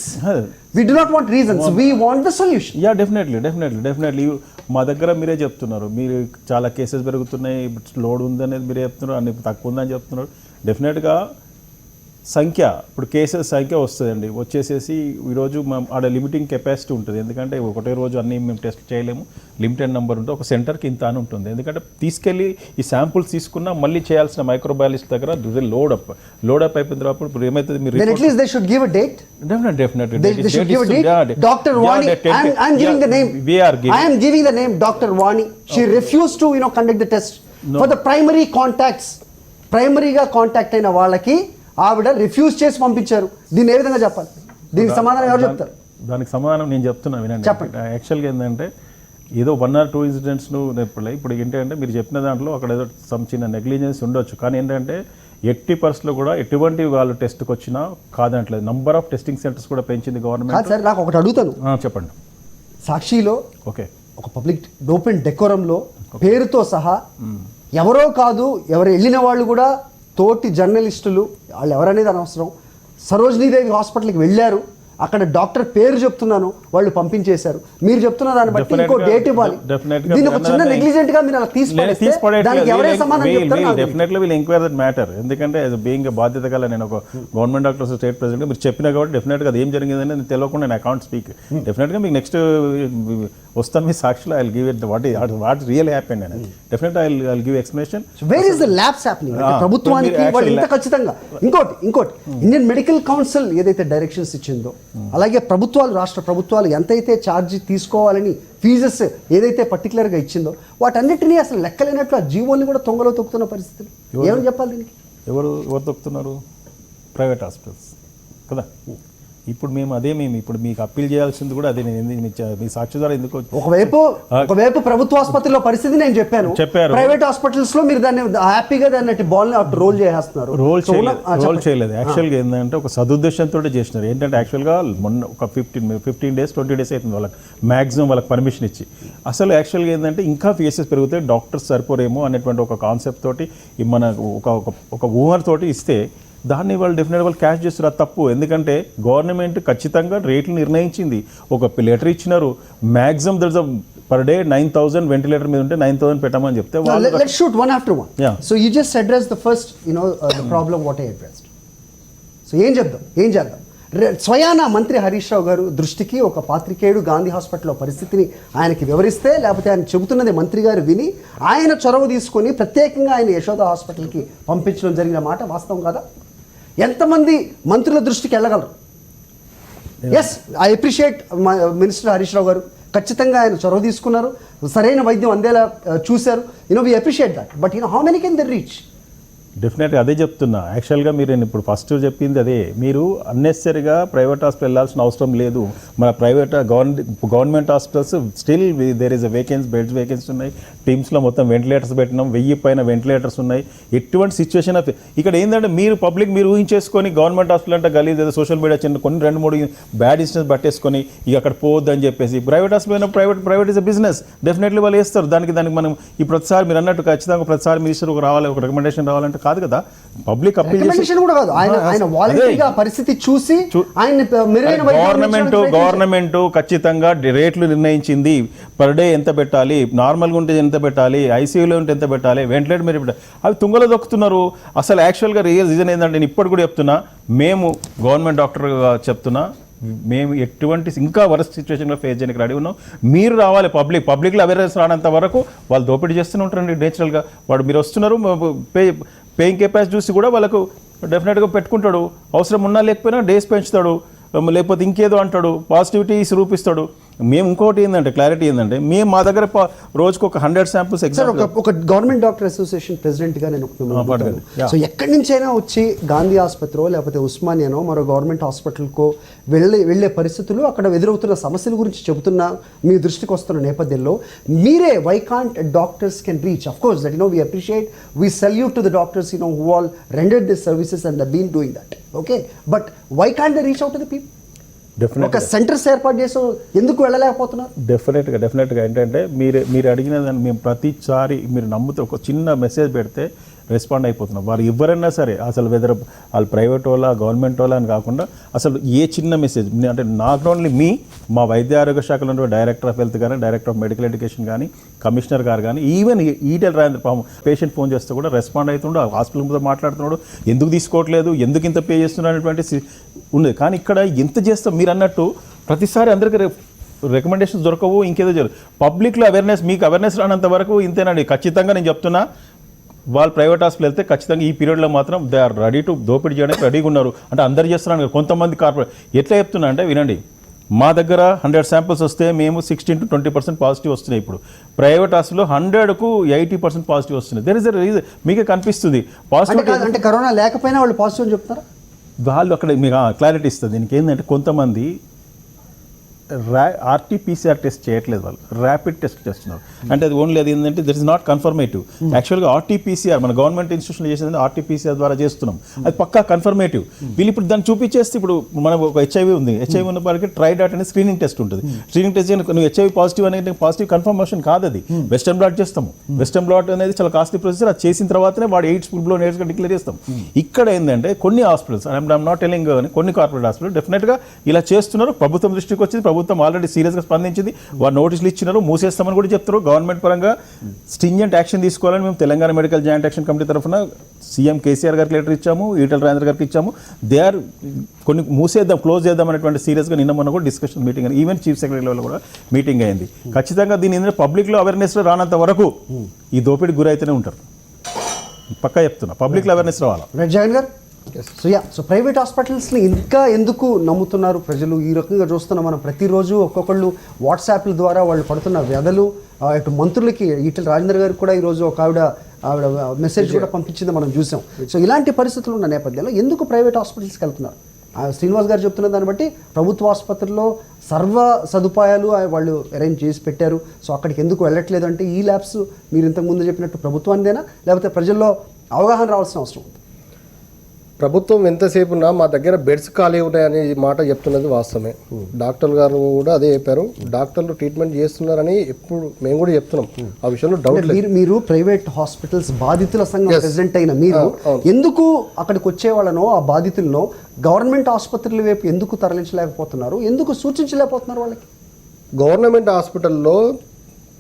We do not want reasons. We want the solution. Yeah, definitely మా దగ్గర మీరే చెప్తున్నారు, మీరు చాలా కేసెస్ పెరుగుతున్నాయి, లోడ్ ఉందనేది మీరే చెప్తున్నారు, అన్ని తక్కువ ఉందని చెప్తున్నారు. డెఫినెట్గా ఇప్పుడు కేసెస్ సంఖ్య వస్తుందండి, వచ్చేసేసి ఈరోజు ఆడ లిమిటింగ్ కెపాసిటీ ఉంటుంది. ఎందుకంటే ఒకటే రోజు అన్నీ మేము టెస్ట్ చేయలేము, లిమిటెడ్ నెంబర్ ఉంటుంది, ఒక సెంటర్కి ఇంత అని ఉంటుంది. ఎందుకంటే తీసుకెళ్ళి ఈ శాంపుల్స్ తీసుకున్నా మళ్ళీ చేయాల్సిన మైక్రోబయాలజిస్ట్ దగ్గర లోడప్ అయిపోయిన తర్వాత ఇప్పుడు ఏమైతుంది, మీరు Then at least they should give a date. Definitely. They should give a date. Dr. Vani, I'm giving the name. I am giving the name Dr. Vani. She refused to conduct the test. For the primary contacts, ప్రైమరీగా contact అయిన వాళ్ళకి ఆవిడ refuse చేసి పంపించారు. దీన్ని ఏ విధంగా చెప్పాలి? దీనికి సమాధానం ఎవరు చెప్తారు? దానికి సమాధానం నేను చెప్తున్నా, వినండి. యాక్చువల్గా ఏంటంటే ఏదో 1 or 2 ఇన్సిడెంట్స్ను ఇప్పుడు ఏంటంటే మీరు చెప్పిన దాంట్లో అక్కడ ఏదో సమ్ చిన్న నెగ్లిజెన్స్ ఉండొచ్చు, కానీ ఏంటంటే 80% కూడా ఎటువంటి వాళ్ళు టెస్ట్కి వచ్చినా కాదంటలేదు. నంబర్ ఆఫ్ టెస్టింగ్ సెంటర్స్ కూడా పెంచింది గవర్నమెంట్. సార్ నాకు ఒకటి అడుగుతాను, చెప్పండి. సాక్షిలో ఓకే, ఒక పబ్లిక్ ఓపెన్ డెకోరంలో పేరుతో సహా ఎవరో కాదు, ఎవరు వెళ్ళిన వాళ్ళు కూడా తోటి జర్నలిస్టులు, వాళ్ళు ఎవరనేది అనవసరం, సరోజినీదేవి హాస్పిటల్కి వెళ్ళారు, అక్కడ డాక్టర్ పేరు చెప్తున్నాను, వాళ్ళు పంపించేశారు. మీరు చెప్తున్న దాన్ని బట్టి ఇంకో డేట్ ఇవ్వాలి. దీన్ని ఒక చిన్న నెగ్లిజెంట్ గా మీరు అలా దానికి ఎవరే సమాధానం చెప్తారు? Definitely will enquire that matter. ఎందుకంటే బీయింగ్ బాధ్యత గల నేను ఒక గవర్నమెంట్ డాక్టర్ స్టేట్ ప్రెసిడెంట్, మీరు చెప్పినా కాబట్టి డెఫినెట్గా అది ఏం జరిగిందని నేను తెలియకుండా నేను అకౌంట్ స్పీక్. డెఫినెట్గా మీకు నెక్స్ట్ వస్తాను మీ సాక్షిలో I give it what real happened అనేది. డెఫినెట్గా I give explanation. Where is the labs happening? ప్రభుత్వానికి వాళ్ళు ఇంత ఖచ్చితంగా. ఇంకోటి ఇండియన్ మెడికల్ కౌన్సిల్ ఏదైతే డైరెక్షన్స్ ఇచ్చిందో, అలాగే రాష్ట్ర ప్రభుత్వాలు ఎంతైతే ఛార్జీ తీసుకోవాలని ఫీజెస్ ఏదైతే పర్టికులర్గా ఇచ్చిందో వాటన్నిటినీ అసలు లెక్కలేనట్లు ఆ జీవోల్ని కూడా తొంగలో తొక్కుతున్న పరిస్థితులు. ఏమని చెప్పాలి దీనికి? ఎవరు తొక్కుతున్నారు? ప్రైవేట్ హాస్పిటల్స్ కదా. ఇప్పుడు ఇప్పుడు మీకు అప్పీల్ చేయాల్సింది కూడా అదే. మీ సాక్షి ద్వారా ఎందుకు ఒకవైపు ప్రభుత్వ ఆసుపత్రిలో పరిస్థితి నేను చెప్పారు, ప్రైవేట్ హాస్పిటల్స్ లో మీరు దాన్ని హ్యాపీగా దాన్ని బాల్ రోల్ చేస్తున్నారు. రోల్ చేయలేదు. యాక్చువల్గా ఏంటంటే ఒక సదుద్దేశంతో చేసినారు. ఏంటంటే యాక్చువల్గా మొన్న ఒక 15 days 20 days అవుతుంది వాళ్ళకి మ్యాక్సిమం వాళ్ళకి పర్మిషన్ ఇచ్చి. అసలు యాక్చువల్గా ఏంటంటే ఇంకా కేసెస్ పెరుగుతాయి, డాక్టర్స్ సరిపోరేమో అనేటువంటి ఒక కాన్సెప్ట్ తోటి మన ఒక ఊహర్తోటి ఇస్తే దాన్ని వాళ్ళు డెఫినెట్గా వాళ్ళు క్యాష్ చేస్తారు. అది తప్పు. ఎందుకంటే గవర్నమెంట్ ఖచ్చితంగా రేట్లు నిర్ణయించింది, ఒక లెటర్ ఇచ్చినారు. Maximum there per day 9,000 ventilator మీద ఉంటే 9,000 పెట్టమని చెప్తే let's shoot one after one. So you just addressed the first the problem what I addressed. So ఏం చేద్దాం స్వయాన మంత్రి హరీష్ రావు గారు దృష్టికి ఒక పాత్రికేయుడు గాంధీ హాస్పిటల్లో పరిస్థితిని ఆయనకి వివరిస్తే, లేకపోతే ఆయన చెబుతున్నది మంత్రి గారు విని ఆయన చొరవ తీసుకొని ప్రత్యేకంగా ఆయన యశోద హాస్పిటల్కి పంపించడం జరిగిన మాట వాస్తవం కాదా? ఎంతమంది మంత్రుల దృష్టికి వెళ్ళగలరు? Yes, I appreciate minister Harish Rao గారు, ఖచ్చితంగా ఆయన చొరవ తీసుకున్నారు, సరైన వైద్యం అందేలా చూశారు. We appreciate that. But how many can they reach? డెఫినెట్గా అదే చెప్తున్నా. యాక్చువల్గా మీరు ఇప్పుడు ఫస్ట్ చెప్పింది అదే. మీరు అన్నెసరీగా ప్రైవేట్ హాస్పిటల్ వెళ్ళాల్సిన అవసరం లేదు. మన government hospitals still there is beds vacancy ఉన్నాయి. టీమ్స్లో మొత్తం వెంటిలేటర్స్ పెట్టినాం, 1000 పైన వెంటిలేటర్స్ ఉన్నాయి. ఎటువంటి సిచ్యువేషన్ ఇక్కడ ఏంటంటే మీరు ఊహించేసుకొని గవర్నమెంట్ హాస్పిటల్ అంటే గలీజ్ ఏదో సోషల్ మీడియా చిన్న కొన్ని 2-3 బ్యాడ్ ఇన్సిడెంట్స్ పట్టేసుకొని ఇక అక్కడ పోవద్దని చెప్పేసి ప్రైవేట్ హాస్పిటల్ అయినా private is a business. Definitely వాళ్ళు వేస్తారు. దానికి మనం ఈ ప్రతిసారి మీరు అన్నట్టు ఖచ్చితంగా ప్రతిసారి మినిస్టర్ రావాలి, ఒక రికమెండేషన్ రావాలంటే కాదు కదా, పబ్లిక్ అప్పీల్ రికమెండేషన్ కూడా కాదు, ఆయన వాలంటరీగా పరిస్థితి చూసి ఆయన మెరుగైన గవర్నమెంట్ ఖచ్చితంగా రేట్లు నిర్ణయించింది. పర్ డే ఎంత పెట్టాలి, నార్మల్గా ఉంటే ఎంత పెట్టాలి, ఐసీయూలో ఉంటే ఎంత పెట్టాలి, వెంటిలేటర్ మీరు పెట్టాలి, అవి తుంగలో దొక్కుతున్నారు. అసలు యాక్చువల్గా రీజన్ ఏంటంటే నేను ఇప్పటి కూడా చెప్తున్నా, మేము గవర్నమెంట్ డాక్టర్గా చెప్తున్నా, మేము ఎటువంటి ఇంకా వరస్ట్ సిచ్యువేషన్లో ఫేస్ చేయడానికి రెడీ ఉన్నాం. మీరు రావాలి, పబ్లిక్లో అవేర్నెస్ రానంత వరకు వాళ్ళు దోపిడీ చేస్తూనే ఉంటారండి నేచురల్గా. వాడు మీరు వస్తున్నారు, పేయింగ్ కెపాసిటీ చూసి కూడా వాళ్ళకు డెఫినెట్గా పెట్టుకుంటాడు. అవసరం ఉన్నా లేకపోయినా డేస్ పెంచుతాడు, లేకపోతే ఇంకేదో అంటాడు, పాజిటివిటీస్ రూపిస్తాడు. మేము ఇంకోటి ఏంటంటే క్లారిటీ ఏంటంటే, మేము మా దగ్గర రోజుకు ఒక 100 శాంపుల్స్ ఒక గవర్నమెంట్ డాక్టర్ అసోసియేషన్ ప్రెసిడెంట్గా నేను సో ఎక్కడి నుంచైనా వచ్చి గాంధీ ఆసుపత్రో లేకపోతే ఉస్మానియానో మరో గవర్నమెంట్ హాస్పిటల్కో వెళ్ళే పరిస్థితులు, అక్కడ ఎదురవుతున్న సమస్యల గురించి చెబుతున్నా మీ దృష్టికి వస్తున్న నేపథ్యంలో మీరే why can't doctors can reach, of course that we appreciate, we salute to the doctors who all rendered this services and been doing that, okay, but why can't they reach out to the people? ఒక centres ఏర్పాటు చేసి ఎందుకు వెళ్ళలేకపోతున్నారు? డెఫినెట్గా ఏంటంటే మీరు అడిగిన దాన్ని మేము ప్రతిసారి మీరు నమ్ముతూ ఒక చిన్న మెసేజ్ పెడితే రెస్పాండ్ అయిపోతున్నాం. వారు ఎవరైనా సరే, అసలు వెదర్ వాళ్ళు ప్రైవేట్ వాళ్ళ గవర్నమెంట్ వాళ్ళ అని కాకుండా అసలు ఏ చిన్న మెసేజ్ అంటే నాట్ ఓన్లీ మా వైద్య ఆరోగ్య శాఖలో ఉన్న డైరెక్టర్ ఆఫ్ హెల్త్ కానీ, డైరెక్టర్ ఆఫ్ మెడికల్ ఎడ్యుకేషన్ కానీ, కమిషనర్ గారు కానీ, ఈవెన్ ఈటెల్ రాజేంద్ర పాపం పేషెంట్ ఫోన్ చేస్తే కూడా రెస్పాండ్ అవుతుండో, హాస్పిటల్తో మాట్లాడుతున్నాడు, ఎందుకు తీసుకోవట్లేదు, ఎందుకు ఇంత పే చేస్తున్నారు అనేటువంటి ఉండేది. కానీ ఇక్కడ ఎంత చేస్తాం మీరు అన్నట్టు ప్రతిసారి అందరికీ రికమెండేషన్స్ దొరకవు, ఇంకేదో జరుగుతుంది. పబ్లిక్లో అవేర్నెస్, మీకు అవేర్నెస్ రానంత వరకు ఇంతేనండి. ఖచ్చితంగా నేను చెప్తున్నా, వాళ్ళు ప్రైవేట్ హాస్పిటల్ వెళ్తే ఖచ్చితంగా ఈ పీరియడ్లో మాత్రం దే ఆర్ రెడీ టు దోపిడీ చేయడానికి రెడీగా ఉన్నారు. అంటే అందరు చేస్తున్నారు, కొంతమంది కార్పొరేట్ ఎట్లా చెప్తున్నా అంటే వినండి, మా దగ్గర 100 శాంపిల్స్ వస్తే మేము 16 to 20% పాజిటివ్ వస్తున్నాయి. ఇప్పుడు ప్రైవేట్ హాస్పిటల్లో 100కు 80% పాజిటివ్ వస్తున్నాయి. దెర్ ఇస్ ఎ రీజన్, మీకే కనిపిస్తుంది పాజిటివ్. అంటే కరోనా లేకపోయినా వాళ్ళు పాజిటివ్ అని చెప్తారా? వాళ్ళు అక్కడ మీకు క్లారిటీ ఇస్తుంది. దీనికి ఏంటంటే కొంతమంది ఆర్టీపీసీఆర్ టెస్ట్ చేయట్లేదు, వాళ్ళు ర్యాపిడ్ టెస్ట్ చేస్తున్నారు. అంటే అది ఓన్లీ అది ఏంటంటే దట్ ఇస్ నాట్ కన్ఫర్మేటివ్. యాక్చువల్గా ఆర్టీపీసీఆర్ మన గవర్నమెంట్ ఇన్స్టిట్యూషన్లో చేసేది ఆర్టీపీసీఆర్ ద్వారా చేస్తున్నాం, అది పక్కా కన్ఫర్మేటివ్. వీళ్ళు ఇప్పుడు దాన్ని చూపించేస్తే, ఇప్పుడు మనం ఒక హెచ్ఐవి ఉంది, హెచ్ఐవి ఉన్న వారికి ట్రైడాట్ అనే స్క్రీనింగ్ టెస్ట్ ఉంటుంది. స్క్రీనింగ్ టెస్ట్ నువ్వు హెచ్ఐవి పాజిటివ్ అనేది పాజిటివ్ కన్ఫర్మేషన్ కాదు, అది వెస్టర్న్ బ్లాట్ చేస్తాము. వెస్టర్న్ బ్లాట్ అనేది చాలా కాస్ట్లీ ప్రొసీజర్, అది చేసిన తర్వాతనే వాడు ఎయిడ్స్ ఫుల్ బ్లోన్ ఎయిడ్స్గా డిక్లేర్ చేస్తాం. ఇక్కడ ఏంటంటే కొన్ని హాస్పిటల్స్, ఐఎమ్ నాట్ టెలింగ్, కొన్ని కార్పొరేట్ హాస్పిటల్ డెఫినెట్గా ఇలా చేస్తున్నారు. ప్రభుత్వం దృష్టికి వచ్చింది, ప్రభుత్వం ఆల్రెడీ సీరియస్గా స్పందించింది, వారు నోటీసులు ఇచ్చినారు, మూసేస్తామని కూడా చెప్తారు. గవర్నమెంట్ పరంగా స్ట్రింజెంట్ యాక్షన్ తీసుకోవాలని మేము Telangana medical joint action committee తరఫున సీఎం కేసీఆర్ గారికి లెటర్ ఇచ్చాము, ఈటెల రాజేంద్ర గారికి ఇచ్చాము. దే ఆర్ కొన్ని మూసేద్దాం, క్లోజ్ చేద్దాం అనేటువంటి సీరియస్గా నిన్న మొన్న కూడా డిస్కషన్ మీటింగ్ అయింది. ఈవెన్ చీఫ్ సెక్రటరీ లెవెల్ కూడా మీటింగ్ అయింది. ఖచ్చితంగా దీని ఏంటంటే పబ్లిక్లో అవేర్నెస్ రానంత వరకు ఈ దోపిడీకి గురైతేనే ఉంటారు. పక్కా చెప్తున్నా, పబ్లిక్లో అవేర్నెస్ రావాలా. జగన్ గారు, సో ప్రైవేట్ హాస్పిటల్స్ని ఇంకా ఎందుకు నమ్ముతున్నారు ప్రజలు? ఈ రకంగా చూస్తున్నాం మనం ప్రతిరోజు ఒక్కొక్కళ్ళు వాట్సాప్ల ద్వారా వాళ్ళు పడుతున్న వ్యధలు. ఇటు మంత్రులకి ఈటెల రాజేంద్ర గారికి కూడా ఈరోజు ఒక ఆవిడ మెసేజ్ కూడా పంపించింది మనం చూసాం. సో ఇలాంటి పరిస్థితులు ఉన్న నేపథ్యంలో ఎందుకు ప్రైవేట్ హాస్పిటల్స్కి వెళ్తున్నారు? శ్రీనివాస్ గారు చెప్తున్న దాన్ని బట్టి ప్రభుత్వ ఆసుపత్రుల్లో సర్వ సదుపాయాలు వాళ్ళు అరేంజ్ చేసి పెట్టారు. సో అక్కడికి ఎందుకు వెళ్ళట్లేదు అంటే ఈ ల్యాబ్స్ మీరు ఇంతకుముందు చెప్పినట్టు ప్రభుత్వానిదేనా, లేకపోతే ప్రజల్లో అవగాహన రావాల్సిన అవసరం ఉంది? ప్రభుత్వం ఎంతసేపు ఉన్నా మా దగ్గర బెడ్స్ ఖాళీ ఉన్నాయనే మాట చెప్తున్నది వాస్తవమే. డాక్టర్లు గారు కూడా అదే చెప్పారు, డాక్టర్లు ట్రీట్మెంట్ చేస్తున్నారని ఎప్పుడు మేము కూడా చెప్తున్నాం. ఆ విషయంలో డౌట్ లేదు. మీరు ప్రైవేట్ హాస్పిటల్స్ బాధితుల సంఘం ప్రెసిడెంట్ అయిన మీరు ఎందుకు అక్కడికి వచ్చే వాళ్ళనో ఆ బాధితులను గవర్నమెంట్ ఆసుపత్రుల వైపు ఎందుకు తరలించలేకపోతున్నారు, ఎందుకు సూచించలేకపోతున్నారు వాళ్ళకి? గవర్నమెంట్ హాస్పిటల్లో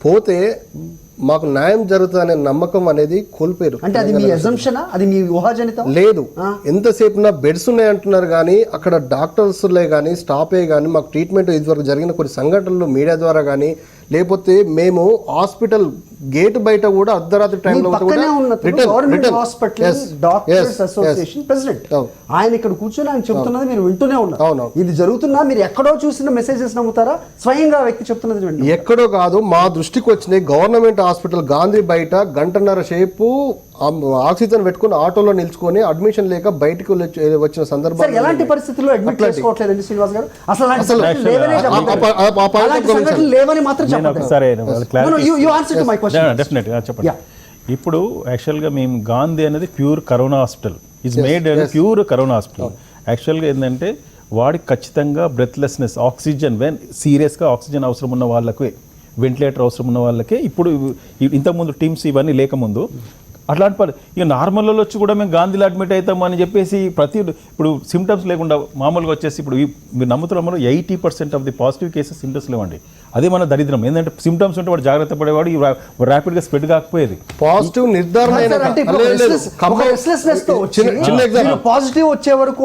పోతే మాకు న్యాయం జరుగుతుందనే నమ్మకం అనేది కోల్పోయారు. అంటే అది మీ అజంప్షనా, అది మీ ఊహాజనితం? లేదు, ఎంతసేపు నా బెడ్స్ ఉన్నాయి అంటున్నారు కానీ అక్కడ డాక్టర్స్లే కానీ స్టాఫే కానీ మాకు ట్రీట్మెంట్ ఇదివరకు జరిగిన కొన్ని సంఘటనలు మీడియా ద్వారా కానీ, లేకపోతే మేము హాస్పిటల్ గేట్ బయట కూడా అర్ధరాత్రి టైంలో ఆయన ఇక్కడ కూర్చొని ఆయన చెప్తున్నది మీరు వింటూనే ఉన్నారు. ఇది జరుగుతున్నా మీరు ఎక్కడో చూసిన మెసేజెస్ నమ్ముతారా? స్వయంగా వ్యక్తి చెప్తున్నది ఎక్కడో కాదు, మా దృష్టికి వచ్చినాయి. గవర్నమెంట్ హాస్పిటల్ గాంధీ బయట గంటన్నర సేపు ఆక్సిజన్ పెట్టుకుని ఆటోలో నిల్చుకొని అడ్మిషన్ లేక బయటకు వచ్చిన సందర్భం. ఎలాంటి పరిస్థితుల్లో అడ్మిట్ చేసుకోవట్లేదండి శ్రీనివాస్ గారు? లేవని మాత్రం చెప్పండి. ఇప్పుడు యాక్చువల్గా మేము గాంధీ అనేది pure corona hospital, is made pure corona hospital. యాక్చువల్గా ఏంటంటే వాడికి ఖచ్చితంగా బ్రెత్లెస్నెస్, ఆక్సిజన్ వెన్ సీరియస్గా ఆక్సిజన్ అవసరం ఉన్న వాళ్ళకి, వెంటిలేటర్ అవసరం ఉన్న వాళ్ళకే. ఇప్పుడు ఇంతకుముందు టీమ్స్ ఇవన్నీ లేకముందు అట్లాంటి ఇక నార్మల్లో వచ్చి కూడా మేము గాంధీలో అడ్మిట్ అవుతామని చెప్పేసి ఇప్పుడు సిమ్టమ్స్ లేకుండా మామూలుగా వచ్చేసి ఇప్పుడు మీరు నమ్ముతున్నారు 80% of the positive cases symptoms లేవండి. అదే మన దరిద్రం ఏంటంటే సిమ్టమ్స్ ఉంటే వాడు జాగ్రత్త పడేవాడు ర్యాపిడ్గా స్ప్రెడ్ కాకపోయేది. పాజిటివ్ నిర్ధారణ పాజిటివ్ వచ్చే వరకు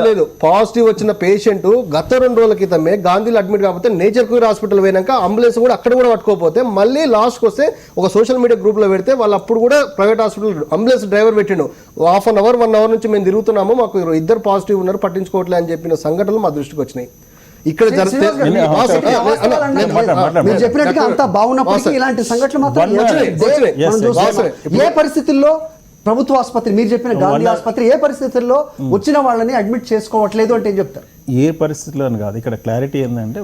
లేదు పాజిటివ్ వచ్చిన పేషెంట్ గత 2 రోజుల క్రితమే గాంధీలో అడ్మిట్ కాకపోతే నేచర్ క్యూర్ హాస్పిటల్ పోయినాక అంబులెన్స్ కూడా అక్కడ కూడా పట్టుకోకపోతే మళ్ళీ లాస్ట్కి వస్తే ఒక సోషల్ మీడియా గ్రూప్ లో పెడితే వాళ్ళు అప్పుడు కూడా ప్రైవేట్ హాస్పిటల్ అంబులెన్స్ డ్రైవర్ పెట్టిండు. 1 అవర్ నుంచి మేము తిరుగుతున్నాము, మాకు 2 పాజిటివ్ ఉన్నారు, పట్టించుకోవట్లే అని చెప్పిన సంఘటనలు మా దృష్టికి వచ్చినాయి. ఇక్కడ మీరు చెప్పినట్టుగా అంతా బాగున్నప్పటికీ ఇలాంటి సంఘటనలు మాత్రం ఏ పరిస్థితుల్లో ప్రభుత్వ ఆసుపత్రి, మీరు చెప్పిన గాంధీ ఆసుపత్రి ఏ పరిస్థితుల్లో వచ్చిన వాళ్ళని అడ్మిట్ చేసుకోవట్లేదు అంటే ఏం చెప్తారు? ఏ పరిస్థితుల్లో అని కాదు, ఇక్కడ క్లారిటీ ఏంటంటే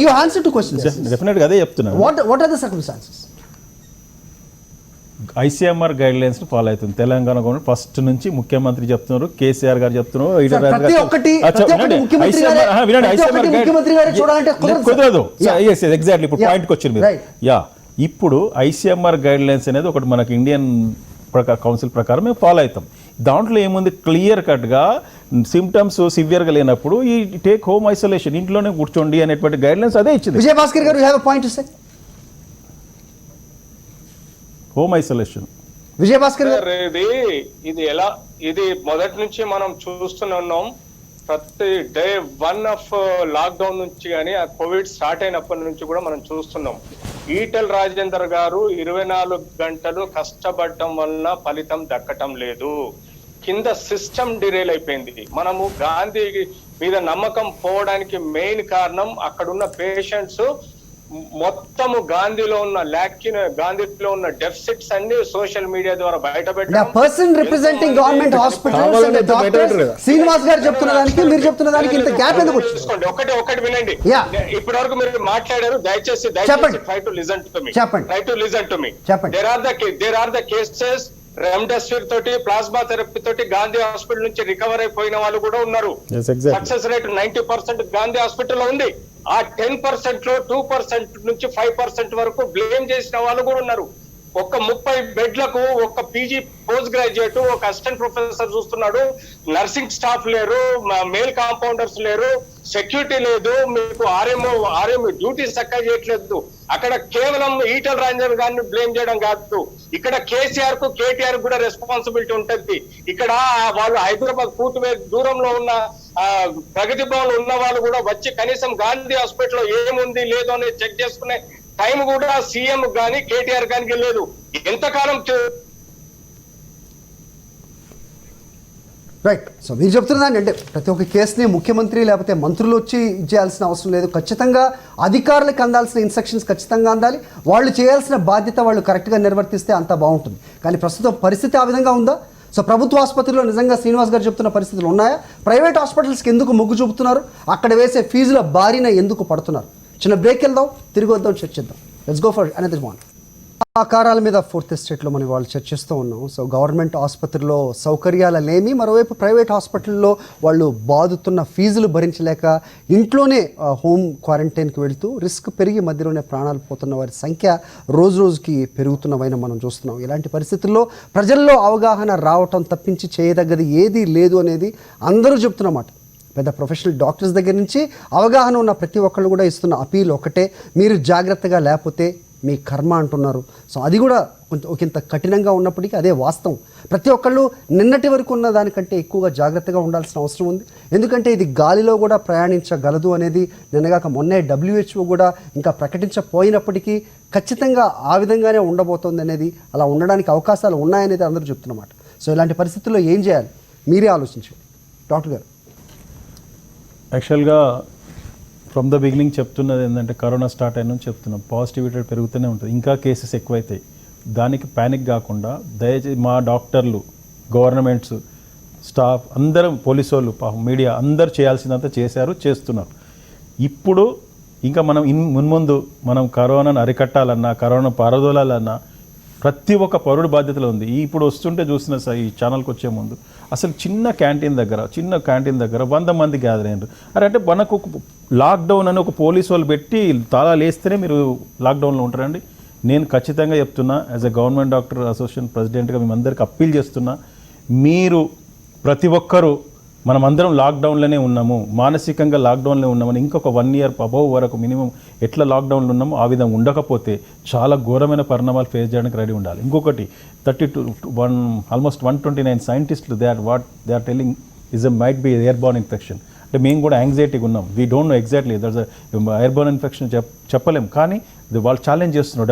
యు ఆన్సర్ టు క్వశ్చన్స్. డెఫినెట్గా అదే చెప్తున్నాను. What are the circumstances? ICMR guidelines follow అవుతుంది తెలంగాణ గవర్నమెంట్ ఫస్ట్ నుంచి. ముఖ్యమంత్రి చెప్తున్నారు, కేసీఆర్ గారు చెప్తున్నారు, కుదరదు. ఎగ్జాక్ట్లీ ఇప్పుడు పాయింట్కి వచ్చింది మీరు. యా, ఇప్పుడు ఐసీఎంఆర్ గైడ్ లైన్స్ అనేది ఒకటి మనకి ఇండియన్ కౌన్సిల్ ప్రకారం మేము ఫాలో అవుతాం. దాంట్లో ఏముంది, క్లియర్ కట్గా సిమ్టమ్స్ సివియర్గా లేనప్పుడు ఈ టేక్ హోమ్ ఐసోలేషన్, ఇంట్లోనే కూర్చోండి అనేటువంటి గైడ్ లైన్స్ అదే ఇచ్చింది. విజయభాస్కర్ గారు, you have a point to say. Home isolation Vijayabhaskar గారు, ఇది మొదటి నుంచి మనం చూస్తూనే ఉన్నాం. ప్రతి డే 1 ఆఫ్ లాక్డౌన్ నుంచి కానీ ఆ కోవిడ్ స్టార్ట్ అయినప్పటి నుంచి కూడా మనం చూస్తున్నాం. ఈటెల రాజేందర్ గారు 24 గంటలు కష్టపడటం వల్ల ఫలితం దక్కటం లేదు. కింద సిస్టమ్ డిరేల్ అయిపోయింది. మనము గాంధీ మీద నమ్మకం పోవడానికి మెయిన్ కారణం అక్కడున్న పేషెంట్స్ మొత్తము గాంధీలో ఉన్న గాంధీలో ఉన్న డెఫిసిట్స్ అన్ని సోషల్ మీడియా ద్వారా బయటపెట్టారు. Person representing government hospitals and doctors Srinivas గారు చెప్తున్న దానికి మీరు చెప్తున్న దానికి ఇంత గ్యాప్ ఎందుకు వచ్చింది? ఒకటి వినండి. ఇప్పటి వరకు మీరు మాట్లాడారు, దయచేసి try to listen to me. There are the cases remdesivir తోటి, ప్లాస్మా థెరపీ తోటి గాంధీ హాస్పిటల్ నుంచి రికవర్ అయిపోయిన వాళ్ళు కూడా ఉన్నారు. సక్సెస్ రేట్ 90% గాంధీ హాస్పిటల్లో ఉంది. ఆ 10% లో 2% నుంచి 5% వరకు బ్లేమ్ చేసిన వాళ్ళు కూడా ఉన్నారు. ఒక 30 బెడ్లకు ఒక పీజీ పోస్ట్ గ్రాడ్యుయేట్, ఒక అసిస్టెంట్ ప్రొఫెసర్ చూస్తున్నాడు. నర్సింగ్ స్టాఫ్ లేరు, మేల్ కాంపౌండర్స్ లేరు, సెక్యూరిటీ లేదు, మీకు ఆర్ఎంఓ డ్యూటీ చక్కగా చేయట్లేదు. అక్కడ కేవలం ఈటెల రాజేందర్ గారిని బ్లేమ్ చేయడం కాదు, ఇక్కడ కేసీఆర్ కు కేటీఆర్ కూడా రెస్పాన్సిబిలిటీ ఉంటుంది. ఇక్కడ వాళ్ళు హైదరాబాద్ పూర్తిగా దూరంలో ఉన్న ప్రగతి భవన్ ఉన్న వాళ్ళు కూడా వచ్చి కనీసం గాంధీ హాస్పిటల్లో ఏముంది లేదు అనేది చెక్ చేసుకునే టైం కూడా సీఎం గాని కేటీఆర్ గానికి లేదు. ఎంతకాలం రైట్. సో మీరు చెప్తున్నదాన్ని అంటే ప్రతి ఒక్క కేసుని ముఖ్యమంత్రి లేకపోతే మంత్రులు వచ్చి చేయాల్సిన అవసరం లేదు. ఖచ్చితంగా అధికారులకు అందాల్సిన ఇన్స్ట్రక్షన్స్ ఖచ్చితంగా అందాలి. వాళ్ళు చేయాల్సిన బాధ్యత వాళ్ళు కరెక్ట్గా నిర్వర్తిస్తే అంతా బాగుంటుంది. కానీ ప్రస్తుతం పరిస్థితి ఆ విధంగా ఉందా? సో ప్రభుత్వ ఆసుపత్రిలో నిజంగా శ్రీనివాస్ గారు చెప్తున్న పరిస్థితులు ఉన్నాయా? ప్రైవేట్ హాస్పిటల్స్కి ఎందుకు మొగ్గు చూపుతున్నారు? అక్కడ వేసే ఫీజుల బారిన ఎందుకు పడుతున్నారు? చిన్న బ్రేక్ వెళ్దాం, తిరిగి వద్దాం, చర్చిద్దాం. Let's go for another one. ఆకారాల మీద 4th ఎస్టేట్లో మనం వాళ్ళు చర్చిస్తూ ఉన్నాం. సో గవర్నమెంట్ ఆసుపత్రిలో సౌకర్యాల లేమి, మరోవైపు ప్రైవేట్ హాస్పిటల్లో వాళ్ళు బాదుతున్న ఫీజులు భరించలేక ఇంట్లోనే హోమ్ క్వారంటైన్కి వెళుతూ రిస్క్ పెరిగి మధ్యలోనే ప్రాణాలు పోతున్న వారి సంఖ్య రోజు రోజుకి పెరుగుతున్నవైనా మనం చూస్తున్నాం. ఇలాంటి పరిస్థితుల్లో ప్రజల్లో అవగాహన రావటం తప్పించి చేయదగ్గది ఏదీ లేదు అనేది అందరూ చెప్తున్నమాట. పెద్ద ప్రొఫెషనల్ డాక్టర్స్ దగ్గర నుంచి అవగాహన ఉన్న ప్రతి ఒక్కళ్ళు కూడా ఇస్తున్న అపీల్ ఒకటే, మీరు జాగ్రత్తగా లేకపోతే మీ కర్మ అంటున్నారు. సో అది కూడా కొంచెం ఒకంత కఠినంగా ఉన్నప్పటికీ అదే వాస్తవం. ప్రతి ఒక్కళ్ళు నిన్నటి వరకు ఉన్న దానికంటే ఎక్కువగా జాగ్రత్తగా ఉండాల్సిన అవసరం ఉంది. ఎందుకంటే ఇది గాలిలో కూడా ప్రయాణించగలదు అనేది నిన్నగాక మొన్నే WHO కూడా ఇంకా ప్రకటించపోయినప్పటికీ ఖచ్చితంగా ఆ విధంగానే ఉండబోతోంది అనేది, అలా ఉండడానికి అవకాశాలు ఉన్నాయనేది అందరూ చెప్తున్నమాట. సో ఇలాంటి పరిస్థితుల్లో ఏం చేయాలి మీరే ఆలోచించండి. డాక్టర్ గారు, యాక్చువల్గా ఫ్రమ్ ద బిగినింగ్ చెప్తున్నది ఏంటంటే కరోనా స్టార్ట్ అయిన నుంచి చెప్తున్నాం, పాజిటివిటీ పెరుగుతూనే ఉంటుంది, ఇంకా కేసెస్ ఎక్కువైతాయి. దానికి ప్యానిక్ కాకుండా దయచేసి మా డాక్టర్లు, గవర్నమెంట్స్, స్టాఫ్ అందరూ, పోలీసు వాళ్ళు, మీడియా అందరూ చేయాల్సిందంతా చేశారు, చేస్తున్నారు. ఇప్పుడు ఇంకా మనం మున్ముందు మనం కరోనాను అరికట్టాలన్నా, కరోనా పారదోలాలన్నా ప్రతి ఒక్క పౌరుడి బాధ్యతలో ఉంది. ఇప్పుడు వస్తుంటే చూసిన ఈ ఛానల్కి వచ్చే ముందు అసలు చిన్న క్యాంటీన్ దగ్గర 100 మంది గ్యాదర్ అయ్యారు. అంటే మనకు లాక్డౌన్ అని ఒక పోలీసు వాళ్ళు పెట్టి తాళాలు వేస్తేనే మీరు లాక్డౌన్లో ఉంటారండి. నేను ఖచ్చితంగా చెప్తున్నా, as a government doctor association ప్రెసిడెంట్గా మేమందరికి అప్పీల్ చేస్తున్నా, మీరు ప్రతి ఒక్కరూ మనమందరం లాక్డౌన్లోనే ఉన్నాము, మానసికంగా లాక్డౌన్లో ఉన్నామని ఇంకొక 1 ఇయర్ అబౌవ్ వరకు మినిమం ఎట్లా లాక్డౌన్లో ఉన్నామో ఆ విధంగా ఉండకపోతే చాలా ఘోరమైన పరిణామాలు ఫేస్ చేయడానికి రెడీ ఉండాలి. ఇంకొకటి ఆల్మోస్ట్ 129 సైంటిస్టులు they are telling might be airborne infection. అంటే మేము కూడా యాంగ్జైటీగా ఉన్నాం. We don't know exactly that's airborne infection చెప్పలేం, కానీ వాళ్ళు ఛాలెంజ్ చేస్తున్నారు